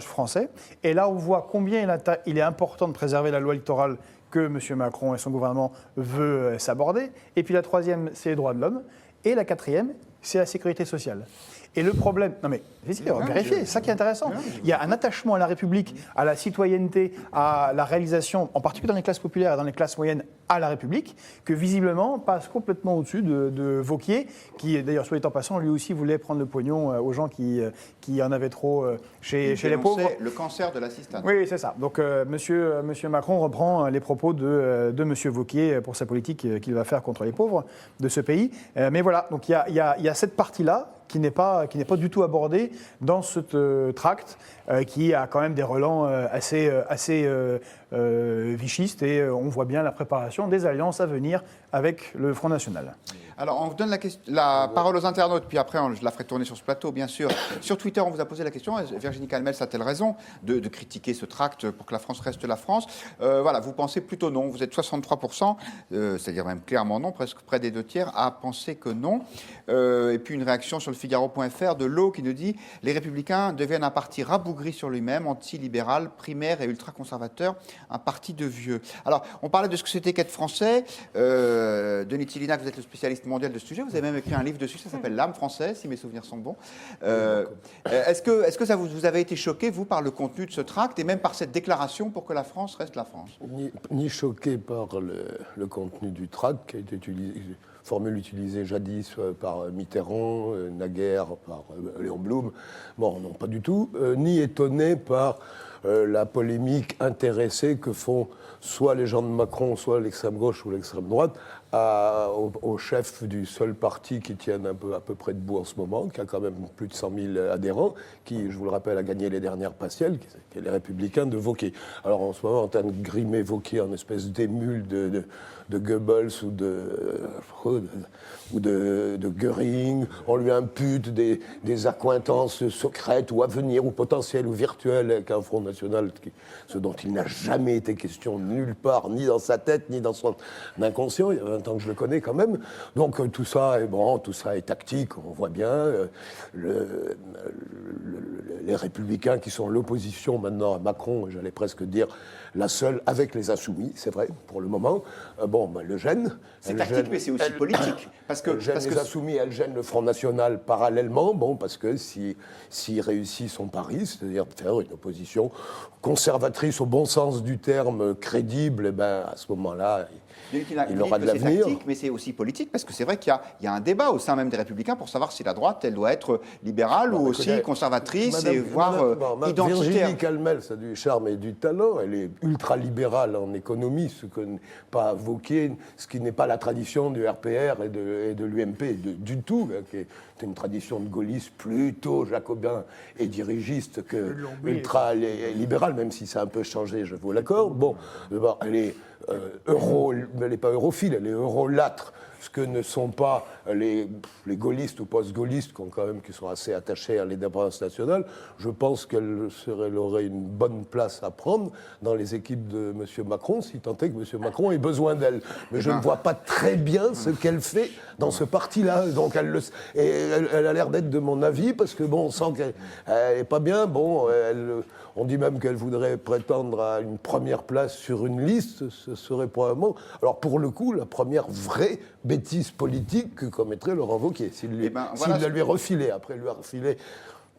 français. Et là, on voit combien il est important de préserver la loi littorale que M. Macron et son gouvernement veulent s'aborder. Et puis la troisième, c'est les droits de l'homme. Et la quatrième, c'est la sécurité sociale. Et le problème, non mais vérifiez, c'est ça qui est intéressant. Il y a un attachement à la République, à la citoyenneté, à la réalisation, en particulier dans les classes populaires et dans les classes moyennes, à la République, que visiblement passe complètement au-dessus de Wauquiez, qui d'ailleurs, soit dit en passant, lui aussi voulait prendre le pognon aux gens qui en avaient trop chez les pauvres. Le cancer de l'assistanat. Oui, c'est ça. Donc monsieur Macron reprend les propos de monsieur Wauquiez pour sa politique qu'il va faire contre les pauvres de ce pays. Mais voilà, donc il y a cette partie-là qui n'est pas du tout abordée dans ce tract, qui a quand même des relents assez vichistes, et on voit bien la préparation des alliances à venir avec le Front National. Alors, on vous donne la parole aux internautes, puis après, je la ferai tourner sur ce plateau, bien sûr. Sur Twitter, on vous a posé la question, Virginie Calmels a-t-elle raison de critiquer ce tract pour que la France reste la France ? Voilà, vous pensez plutôt non, vous êtes 63%, c'est-à-dire même clairement non, presque près des 2/3, à penser que non. Et puis une réaction sur le Figaro.fr de l'eau qui nous dit « Les Républicains deviennent un parti rabougri sur lui-même, anti-libéral, primaire et ultra-conservateur, un parti de vieux ». Alors, on parlait de ce que c'était qu'être français. Denis Tillinac, vous êtes le spécialiste mondial de ce sujet. Vous avez même écrit un livre dessus, ça s'appelle L'âme française, si mes souvenirs sont bons. Est-ce que ça vous avez été choqué, vous, par le contenu de ce tract et même par cette déclaration pour que la France reste la France ? Ni choqué par le contenu du tract, qui a été formule utilisée jadis par Mitterrand, naguère par Léon Blum. Bon, non, pas du tout. Ni étonné par la polémique intéressée que font soit les gens de Macron, soit l'extrême gauche ou l'extrême droite, au chef du seul parti qui tienne à peu près debout en ce moment, qui a quand même plus de 100 000 adhérents, qui, je vous le rappelle, a gagné les dernières partielles, qui est les Républicains de Wauquiez. Alors en ce moment, on est en train de grimer Wauquiez en espèce d'émule de Goebbels ou de Göring. On lui impute des accointances secrètes ou à venir ou potentielles ou virtuelles avec un Front national, ce dont il n'a jamais été question nulle part, ni dans sa tête, ni dans son inconscient. Il y a 20 ans que je le connais quand même. Donc tout ça est tactique, on voit bien. Les Républicains qui sont l'opposition maintenant à Macron, j'allais presque dire la seule, avec les Insoumis, c'est vrai, pour le moment, le gêne. C'est tactique, mais c'est aussi politique. Parce que les Insoumis, elle gêne le Front National parallèlement, parce que s'il réussit son pari, c'est-à-dire de faire une opposition conservatrice au bon sens du terme, crédible, à ce moment-là, il aura de l'avenir. C'est tactique, mais c'est aussi politique, parce que c'est vrai qu'il y a un débat au sein même des Républicains pour savoir si la droite, elle doit être libérale ou aussi conservatrice, voire identitaire. Virginie Calmel, ça a du charme et du talent. Elle est ultra-libérale en économie, ce qui n'est pas la tradition du RPR et de l'UMP du tout, qui est une tradition de gaullisme plutôt jacobin et dirigiste que ultra-libérale, même si ça a un peu changé, je vous l'accorde. Elle est elle n'est pas europhile, elle est eurolâtre, ce que ne sont pas les gaullistes ou post-gaullistes qui sont assez attachés à l'indépendance nationale. Je pense qu'elle aurait une bonne place à prendre dans les équipes de M. Macron, si tant est que M. Macron ait besoin d'elle. Mais je ne vois pas très bien ce qu'elle fait dans ce parti-là. Donc elle a l'air d'être de mon avis, parce que on sent qu'elle n'est pas bien. On dit même qu'elle voudrait prétendre à une première place sur une liste. Ce serait probablement, alors pour le coup, la première vraie bêtise politique que commettrait Laurent Wauquiez, s'il la lui refilait. Après, lui a refilé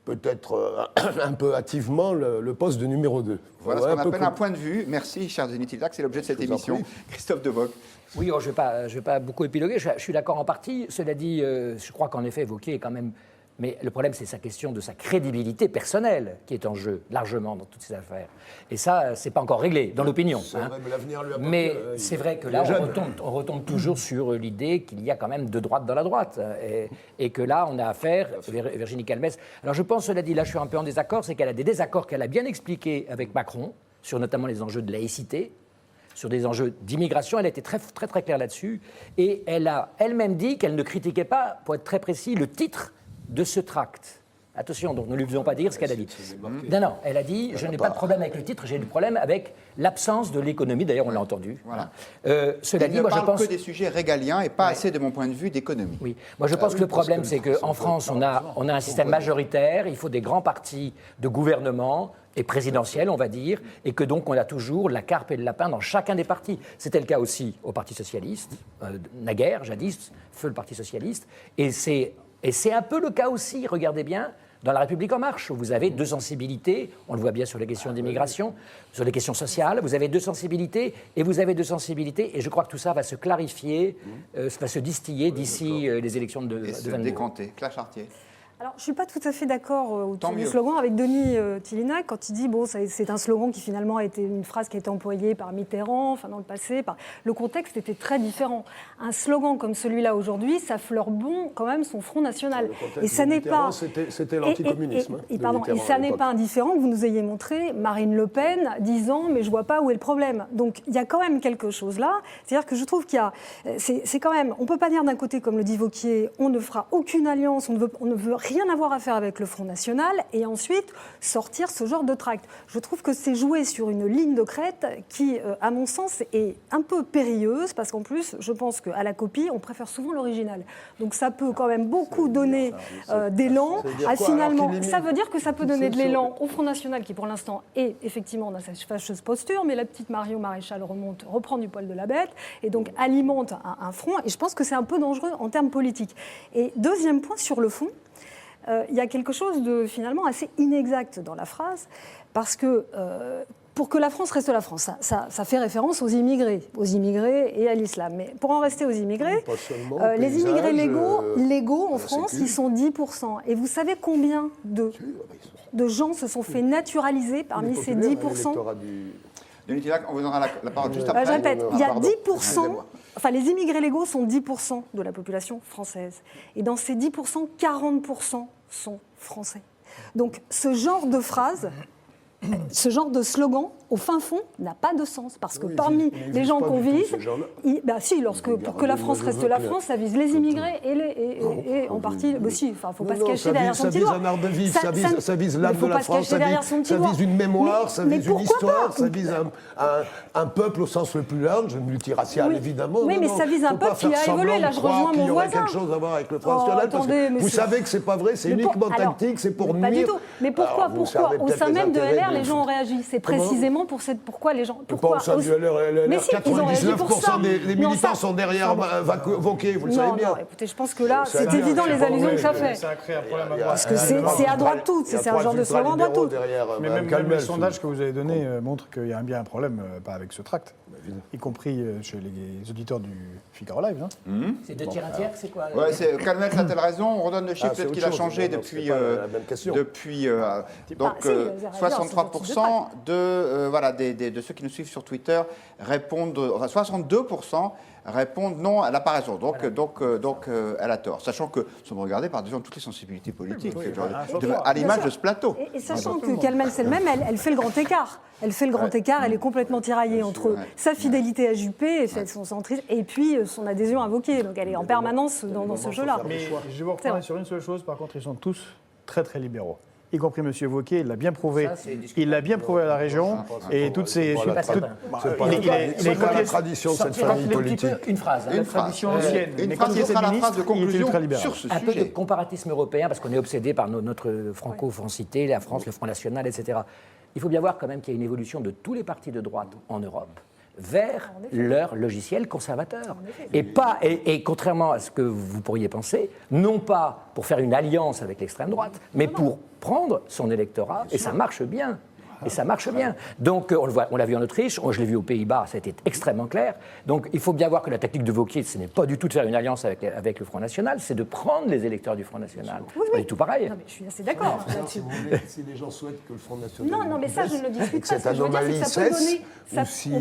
peut-être un peu hâtivement le poste de numéro 2. Voilà ce qu'on appelle un point de vue. Merci, cher Denis Tilak, c'est l'objet de cette émission. Christophe Devock. Oui, je ne vais pas beaucoup épiloguer, je suis d'accord en partie. Cela dit, je crois qu'en effet, Wauquiez est quand même... Mais le problème, c'est sa question de sa crédibilité personnelle qui est en jeu, largement, dans toutes ces affaires. Et ça, c'est pas encore réglé, dans l'opinion. Mais c'est vrai que là, on retombe toujours sur l'idée qu'il y a quand même deux droites dans la droite. Et que là, on a affaire, Virginie Calmès. Alors je pense, cela dit, là, je suis un peu en désaccord, c'est qu'elle a des désaccords qu'elle a bien expliqués avec Macron, sur notamment les enjeux de laïcité, sur des enjeux d'immigration. Elle a été très, très, très claire là-dessus. Et elle a elle-même dit qu'elle ne critiquait pas, pour être très précis, le titre de ce tract. Attention, donc ne lui faisons pas dire ce qu'elle a dit. Non, elle a dit, je n'ai pas de problème avec le titre, j'ai du problème avec l'absence de l'économie. D'ailleurs, on l'a entendu. Voilà. Cela dit, moi je pense que des sujets régaliens et pas assez, de mon point de vue, d'économie. Oui, moi je pense que le problème, c'est qu'en France, on a un système majoritaire, il faut des grands partis de gouvernement et présidentiel, on va dire, et que donc on a toujours la carpe et le lapin dans chacun des partis. C'était le cas aussi au Parti socialiste, naguère, jadis, feu le Parti socialiste, et c'est un peu le cas aussi, regardez bien, dans La République En Marche, où vous avez deux sensibilités, on le voit bien sur les questions d'immigration, sur les questions sociales, vous avez deux sensibilités, et et je crois que tout ça va se clarifier, va se distiller d'ici les élections de 22. Décanter. Claire Chartier. Alors, je ne suis pas tout à fait d'accord autour du slogan avec Denis Tilinac quand il dit c'est un slogan qui finalement a été une phrase qui a été employée par Mitterrand, dans le passé. Le contexte était très différent. Un slogan comme celui-là aujourd'hui, ça fleure bon quand même son Front National. Et ça n'est pas. C'était l'anticommunisme. Et ça n'est pas indifférent que vous nous ayez montré Marine Le Pen disant mais je ne vois pas où est le problème. Donc il y a quand même quelque chose là. C'est-à-dire que je trouve qu'il y a. C'est quand même. On ne peut pas dire d'un côté, comme le dit Wauquiez, on ne fera aucune alliance, on ne veut rien avoir à faire avec le Front National, et ensuite sortir ce genre de tract. Je trouve que c'est jouer sur une ligne de crête qui, à mon sens, est un peu périlleuse, parce qu'en plus, je pense qu'à la copie, on préfère souvent l'original. Donc ça peut quand même beaucoup donner d'élan. Ça veut dire que ça peut donner de l'élan au Front National, qui pour l'instant est effectivement dans sa fâcheuse posture, mais la petite Marion Maréchal reprend du poil de la bête, et donc alimente un front, et je pense que c'est un peu dangereux en termes politiques. Et deuxième point, sur le fond, il y a quelque chose de finalement assez inexact dans la phrase, parce que pour que la France reste la France, ça fait référence aux immigrés et à l'islam. Mais pour en rester aux immigrés, les immigrés légaux en France, ils sont 10%. Et vous savez combien de gens se sont fait naturaliser parmi ces 10%? Denis Tilak, on vous donnera la parole juste après. Je répète, il y a 10%, les immigrés légaux sont 10% de la population française. Et dans ces 10%, 40% sont français. Donc ce genre de phrase ce genre de slogan, au fin fond, n'a pas de sens. Parce que parmi les gens qu'on vise, pour que la France reste la France, ça vise les immigrés et en partie. Il ne faut pas se cacher derrière son petit doigt. Ça vise un art de vivre, ça vise l'âme de la France, ça vise une mémoire, ça vise une histoire, ça vise un peuple au sens le plus large, multiracial évidemment. Oui, mais ça vise un peuple qui a évolué. Là, je rejoins mon voisin. Il y aurait quelque chose à voir avec le Front National, parce que vous savez que c'est pas vrai, c'est uniquement tactique, c'est pour nuire. Pas du tout. Mais pourquoi au sein même de LR, les gens ont réagi? C'est précisément pourquoi les gens. Pourquoi au sein du LR, mais si, 99% des militants sont derrière Wauquiez, vous le savez bien. Écoutez, je pense que là, c'est évident les allusions que ça fait. Ça a créé un problème à droite. Parce que c'est à droite tout, c'est un genre de slogan à droite tout. Mais même les sondages que vous avez donnés montrent qu'il y a bien un problème, pas avec ce tract, y compris chez les auditeurs du Figaro Live. C'est 2 tiers, 1 tiers, c'est quoi? Calmette a-t-elle raison? On redonne le chiffre, peut-être qu'il a changé depuis donc 63% de ceux qui nous suivent sur Twitter répondent, 62% répondent non, elle n'a pas raison. Donc, elle a tort. Sachant que nous sommes regardés par des gens de toutes les sensibilités politiques, à l'image de ce plateau. Et sachant que Calmels elle-même, elle fait le grand écart. Elle fait le grand écart, elle est complètement tiraillée entre sa fidélité à Juppé, son centrisme, et puis son adhésion à Wauquiez. Donc elle est en permanence dans ce jeu-là. Mais je vais vous reprendre sur une seule chose, par contre, ils sont tous très très libéraux. Y compris M. Wauquiez, il l'a bien prouvé. Il l'a bien prouvé à la région. Et toutes ces. C'est pas la tradition de cette famille politique. Une phrase. Une tradition ancienne. Mais quand il sera la phrase de conclusion sur ce sujet. Un peu de comparatisme européen, parce qu'on est obsédé par notre franco-francité, la France, le Front National, etc. Il faut bien voir quand même qu'il y a une évolution de tous les partis de droite en Europe vers leur logiciel conservateur. Et contrairement à ce que vous pourriez penser, non pas pour faire une alliance avec l'extrême droite, mais pour prendre son électorat, et ça marche bien. Et ça marche bien. Donc, on l'a vu en Autriche, je l'ai vu aux Pays-Bas, ça a été extrêmement clair. Donc, il faut bien voir que la tactique de Wauquiez, ce n'est pas du tout de faire une alliance avec le Front National, c'est de prendre les électeurs du Front National. C'est pas du tout pareil. Non, mais je suis assez d'accord là-dessus. Si les gens souhaitent que le Front National. Non, mais ça, je ne le discute pas. Cette anomalie cesse.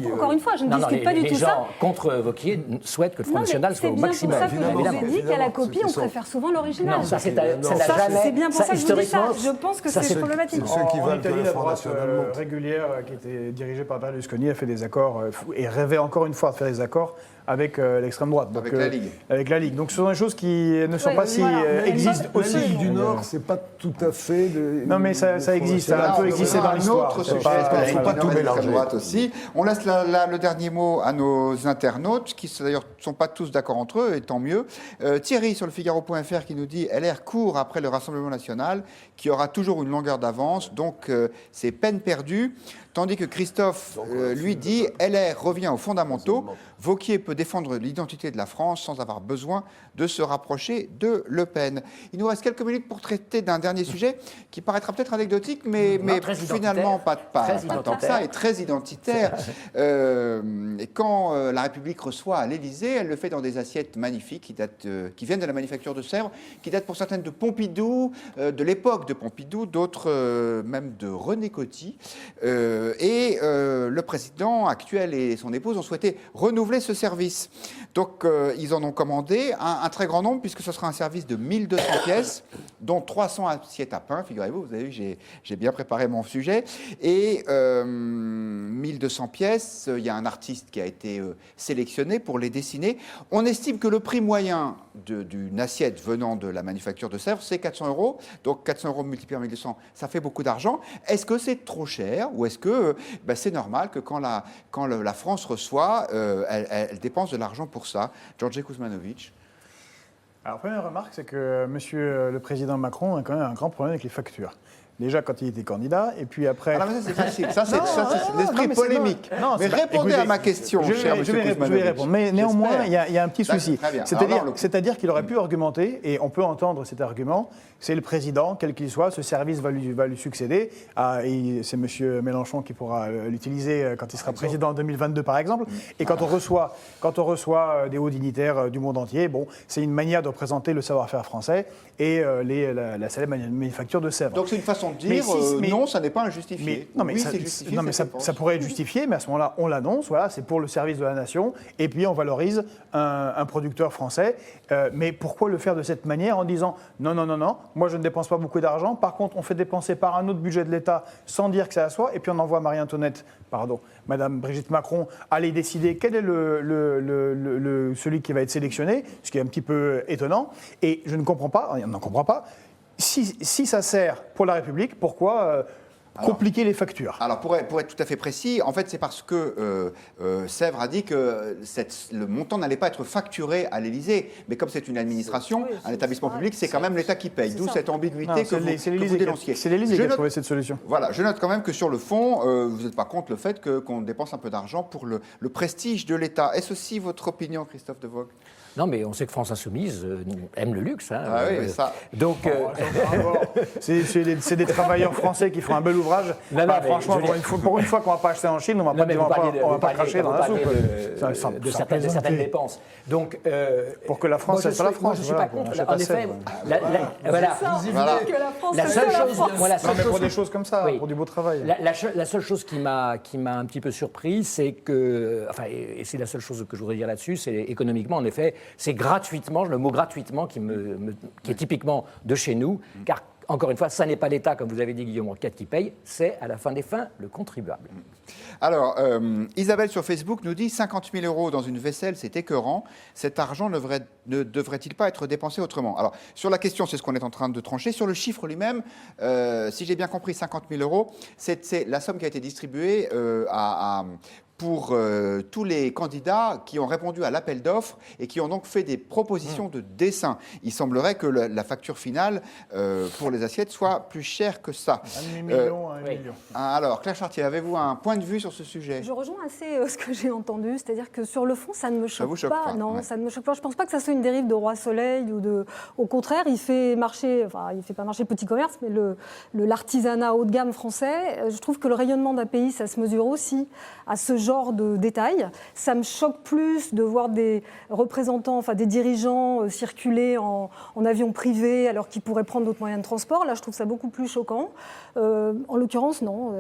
Encore une fois, je ne discute pas du tout ça. Les gens contre Wauquiez souhaitent que le Front National soit au maximum. C'est bien pour ça que je vous ai dit qu'à la copie, on préfère souvent l'original. Non, ça, c'est bien pour ça que je vous dis ça. Je pense que c'est problématique. Ceux qui veulent que le Front National monte. Régulière qui était dirigée par Berlusconi a fait des accords et rêvait encore une fois de faire des accords avec l'extrême droite. Donc, avec la Ligue. Avec la Ligue. Donc ce sont des choses qui ne sont pas si existent aussi. La Ligue du Nord, c'est pas tout à fait. Non mais ça existe, ça a un peu existé dans l'histoire. Un autre sujet, il ne faut pas tout mélanger. Aussi. On laisse le dernier mot à nos internautes, qui d'ailleurs ne sont pas tous d'accord entre eux, et tant mieux. Thierry sur le Figaro.fr qui nous dit LR court après le Rassemblement national, qui aura toujours une longueur d'avance, donc c'est peine perdue. Tandis que Christophe, lui, dit LR revient aux fondamentaux. Wauquiez peut défendre l'identité de la France sans avoir besoin de se rapprocher de Le Pen. Il nous reste quelques minutes pour traiter d'un dernier sujet qui paraîtra peut-être anecdotique, mais finalement pas tant que ça, et très identitaire. Et quand la République reçoit à l'Élysée, elle le fait dans des assiettes magnifiques qui viennent de la manufacture de Sèvres, qui datent pour certaines de Pompidou, de l'époque de Pompidou, d'autres même de René Coty. Le président actuel et son épouse ont souhaité renouveler ce service. Donc, ils en ont commandé un très grand nombre, puisque ce sera un service de 1200 pièces, dont 300 assiettes à pain, figurez-vous, vous avez vu, j'ai bien préparé mon sujet. Et 1200 pièces, il y a un artiste qui a été sélectionné pour les dessiner. On estime que le prix moyen d'une assiette venant de la manufacture de Sèvres, c'est 400 €. Donc, 400 € multiplié par 1200, ça fait beaucoup d'argent. Est-ce que c'est trop cher ou est-ce que c'est normal que quand la France reçoit, elle dépense de l'argent pour ça? Georges Kuzmanovic. Alors, première remarque, c'est que Monsieur le Président Macron a quand même un grand problème avec les factures. Déjà quand il était candidat, et puis après... Ah non, mais ça c'est facile, ça c'est l'esprit polémique. Mais répondez à ma question, cher M. Kuzmanovic. Je vais répondre, mais néanmoins, il y a un petit souci. C'est-à-dire qu'il aurait pu argumenter, et on peut entendre cet argument, c'est le président, quel qu'il soit, ce service va lui succéder, et c'est M. Mélenchon qui pourra l'utiliser quand il sera président en 2022 par exemple, et quand on reçoit des hauts dignitaires du monde entier, bon, c'est une manière de représenter le savoir-faire français et la célèbre manufacture de Sèvres. Donc c'est une façon façon de Mais dire mais- non, ça n'est pas injustifié. non, mais oui, ça, c'est justifié. non, mais cette ça dépense. pourrait être justifié, mais à ce moment-là, on l'annonce, voilà, c'est pour le service de la nation, et puis on valorise un producteur français. Mais pourquoi le faire de cette manière en disant non, non, non, non, moi je ne dépense pas beaucoup d'argent, par contre on fait dépenser par un autre budget de l'État sans dire que c'est à soi, et puis on envoie Marie-Antoinette, Madame Brigitte Macron, aller décider quel est celui qui va être sélectionné, ce qui est un petit peu étonnant, et je ne comprends pas, on n'en comprend pas, si ça sert pour la République, pourquoi compliquer les factures? Alors, pour être tout à fait précis, en fait, c'est parce que Sèvres a dit que le montant n'allait pas être facturé à l'Élysée. Mais comme c'est une administration, un établissement public, c'est quand même l'État qui paye. D'où cette ambiguïté que vous dénonciez. C'est l'Élysée qui a trouvé cette solution. Voilà, je note quand même que sur le fond, vous n'êtes pas contre le fait qu'on dépense un peu d'argent pour le prestige de l'État. Est-ce aussi votre opinion, Christophe De Vogue? Non, mais on sait que France Insoumise aime le luxe. Hein, Ah oui, mais ça... Donc, c'est des travailleurs français qui font un bel ouvrage. Non, Bah, mais franchement, je veux dire- pour une fois qu'on ne va pas acheter en Chine, on ne va pas cracher dans la soupe. de certaines dépenses. Donc, pour que la France, moi, c'est pas la moi, France. je ne suis voilà, pas contre. on achète En à effet, Sèvres. voilà. Voilà. Que la France, La c'est seule ça, la chose, France. moi, la Non, seule mais pour chose- des choses comme ça, Oui. pour du beau travail. La seule chose qui m'a un petit peu surpris, c'est que, enfin, et c'est la seule chose que je voudrais dire là-dessus, c'est économiquement, en effet, c'est gratuitement, le mot gratuitement qui est typiquement de chez nous, car encore une fois, ça n'est pas l'État, comme vous avez dit, Guillaume Roquette, qui paye, c'est à la fin des fins le contribuable. Alors, Isabelle sur Facebook nous dit 50 000 € dans une vaisselle, c'est écœurant. Cet argent ne devrait-il pas être dépensé autrement? Alors, sur la question, c'est ce qu'on est en train de trancher. Sur le chiffre lui-même, si j'ai bien compris, 50 000 €, c'est la somme qui a été distribuée pour tous les candidats qui ont répondu à l'appel d'offres et qui ont donc fait des propositions de dessin. Il semblerait que la facture finale pour les assiettes soit plus chère que ça. Un demi-million, un million. Alors, Claire Chartier, avez-vous un point de vue sur ce sujet? Je rejoins assez ce que j'ai entendu, c'est-à-dire que sur le fond, ça ne me choque, vous choque pas, Non, ouais. ça ne me choque pas. Je ne pense pas que ça soit une dérive de Roi Soleil ou de. Au contraire, il fait pas marcher le petit commerce, mais l'artisanat haut de gamme français. Je trouve que le rayonnement d'un pays, ça se mesure aussi à ce genre de détails. Ça me choque plus de voir des représentants, enfin des dirigeants circuler en avion privé alors qu'ils pourraient prendre d'autres moyens de transport. Là, je trouve ça beaucoup plus choquant. En l'occurrence, non.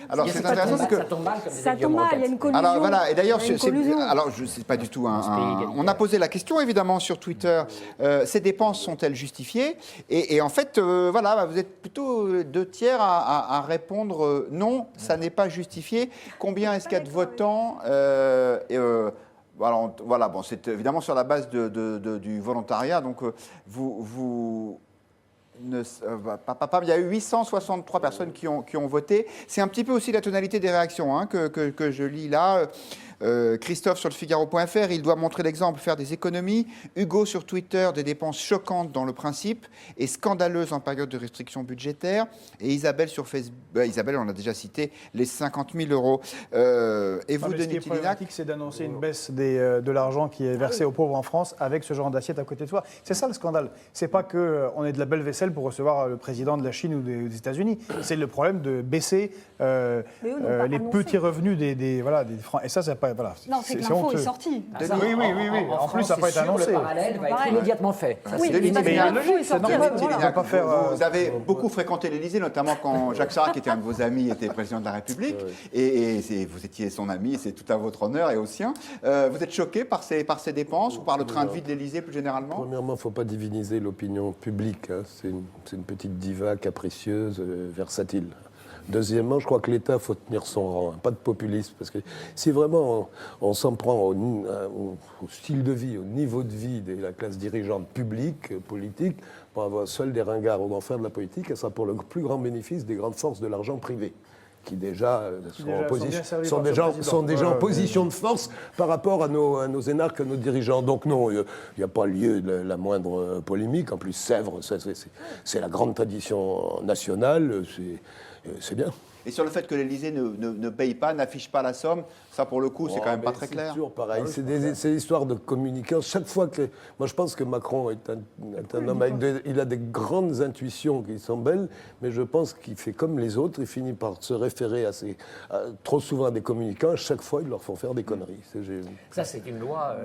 Alors, c'est intéressant parce que... Ça tombe mal, comme Ça disait Guillaume tombe mal, il y a Roquette. une collusion. Alors voilà, et d'ailleurs, Il y a une collusion. alors je sais pas du tout. Dans ce pays égalitaire. On a posé la question évidemment sur Twitter. Ces dépenses sont-elles justifiées? Et en fait, voilà, vous êtes plutôt 2 tiers à répondre non, ça n'est pas justifié. Combien est-ce qu'il y a de votants? Voilà, bon, c'est évidemment sur la base du volontariat. Donc il y a eu 863 personnes qui ont voté. C'est un petit peu aussi la tonalité des réactions que je lis là. Christophe sur le Figaro.fr, il doit montrer l'exemple, faire des économies. Hugo sur Twitter, des dépenses choquantes dans le principe et scandaleuses en période de restriction budgétaire. Et Isabelle sur Facebook, Isabelle, on a déjà cité les 50 000 €. Et vous, Non, mais ce qui Denis est Tilinac? problématique, c'est d'annoncer une baisse de l'argent qui est versé aux pauvres en France avec ce genre d'assiette à côté de soi. C'est ça le scandale. C'est pas qu'on ait de la belle vaisselle pour recevoir le président de la Chine ou des États-Unis. C'est le problème de baisser eux n'ont pas les annoncé. petits revenus des Francs. Et ça, c'est pas... Voilà, Non, c'est que l'info honteux. est sortie. Oui, oui, oui, oui. En plus, ça n'a pas été annoncé. Le parallèle va être Pareil. immédiatement fait. Ça, Oui, c'est Denis parce que Tilinac. l'info est C'est sortie. normal. Voilà. On va pas faire, Vous avez beaucoup fréquenté l'Élysée, notamment quand Jacques Chirac, qui était un de vos amis, était président de la République. Et vous étiez son ami, c'est tout à votre honneur et au sien. Vous êtes choqué par ces dépenses ou par le train de vie de l'Élysée plus généralement? Premièrement, il ne faut pas diviniser l'opinion publique. C'est une petite diva capricieuse, versatile. Deuxièmement, je crois que l'État, faut tenir son rang, pas de populisme. Parce que si vraiment on s'en prend au style de vie, au niveau de vie de la classe dirigeante publique, politique, pour avoir seul des ringards au grand frère de la politique, ça sera pour le plus grand bénéfice des grandes forces de l'argent privé, qui déjà sont déjà en position de force par rapport à nos énarques, à nos dirigeants. Donc non, il n'y a pas lieu de la moindre polémique. En plus, Sèvres, c'est la grande tradition nationale, c'est bien. Et sur le fait que l'Élysée ne paye pas, n'affiche pas la somme, ça pour le coup, c'est quand même pas très clair. C'est toujours pareil. C'est des histoires de communication. Chaque fois que. Moi, je pense que Macron est un homme il a des grandes intuitions qui sont belles, mais je pense qu'il fait comme les autres. Il finit par se référer trop souvent à des communicants, à chaque fois, ils leur font faire des conneries. Ça, c'est une loi.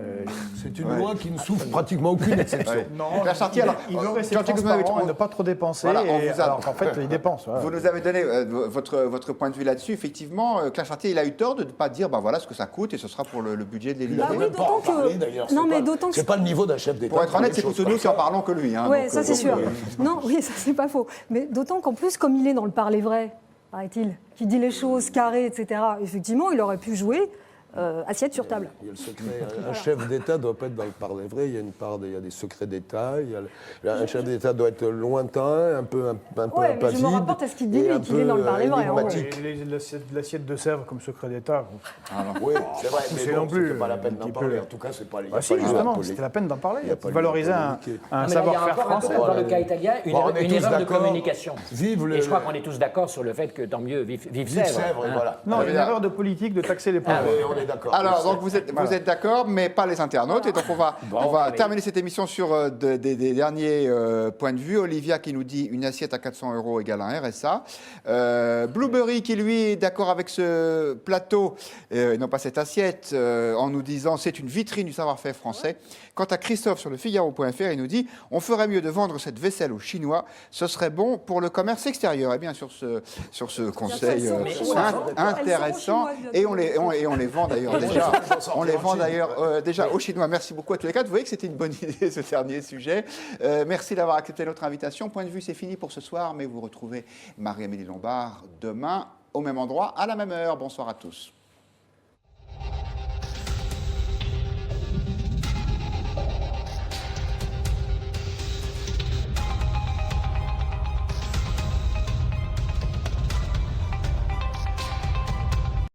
C'est une loi qui ne souffre pratiquement aucune exception. Non, Claire Chartier, alors, il veut rester Jean-Luc Guzman, transparent et ne pas trop dépenser, Voilà, on vous a- alors qu'en fait, il dépense. Voilà. Vous nous avez donné votre point de vue là-dessus. Effectivement, Claire Chartier, il a eu tort de ne pas dire voilà ce que ça coûte et ce sera pour le budget de l'Élysée. Bah oui, Même pas en parler, d'ailleurs. Non, C'est mais pas- d'autant que c'est pas le niveau d'un chef d'État. Pour être honnête, c'est Chose plutôt nous qui en parlons que lui. Hein, Oui, donc, ça c'est sûr. Non, oui, ça c'est pas faux. Mais d'autant qu'en plus, comme il est dans le parler vrai, paraît-il, qui dit les choses carrées, etc., effectivement, il aurait pu jouer assiette sur table. Il y a le secret. Un chef d'État ne doit pas être dans le parler vrai. Il y a des secrets d'État. Un chef d'État doit être lointain, un peu Ouais, mais impasible. je me rapporte à ce qu'il dit, et lui, un qu'il est dans le peu, parler vrai. hein, ouais. énigmatique. L'assiette de Sèvres comme secret d'État. Oui, c'est vrai, mais C'est bon, non plus, c'était pas la peine un d'en petit parler. peu. En tout cas, c'est pas les. Ah si, justement, c'était la peine d'en parler. Il y a pas lieu Valoriser de un polémiquer. Mais là, il y a savoir-faire encore un peu, français. dans le cas italien, une Bon, on est tous erreur de d'accord. communication. Vive le. Et je crois qu'on est tous d'accord sur le fait que tant mieux, vive Vive Sèvres. Sèvres, hein. voilà. Non, une erreur de politique de taxer les pauvres. Ah, oui, on est d'accord. Alors, donc vous êtes d'accord, mais pas les internautes. Et donc, on va terminer cette émission sur des derniers points de vue. Olivia qui nous dit une assiette à 400 € égale un RSA. Blueberry qui, lui, est d'accord avec ce plateau, et non pas cette assiette, en nous disant c'est une vitrine du savoir-faire français. Quant à Christophe sur le Figaro.fr, il nous dit on ferait mieux de vendre cette vaisselle aux Chinois. Ce serait bon pour le commerce extérieur. Et bien, sur ce conseil intéressant, et on les vend d'ailleurs déjà. On les vend d'ailleurs déjà aux Chinois. Merci beaucoup à tous les quatre. Vous voyez que c'était une bonne idée ce dernier sujet. Merci d'avoir accepté notre invitation. Point de vue, c'est fini pour ce soir, mais vous retrouvez Marie-Amélie Lombard demain au même endroit, à la même heure. Bonsoir à tous.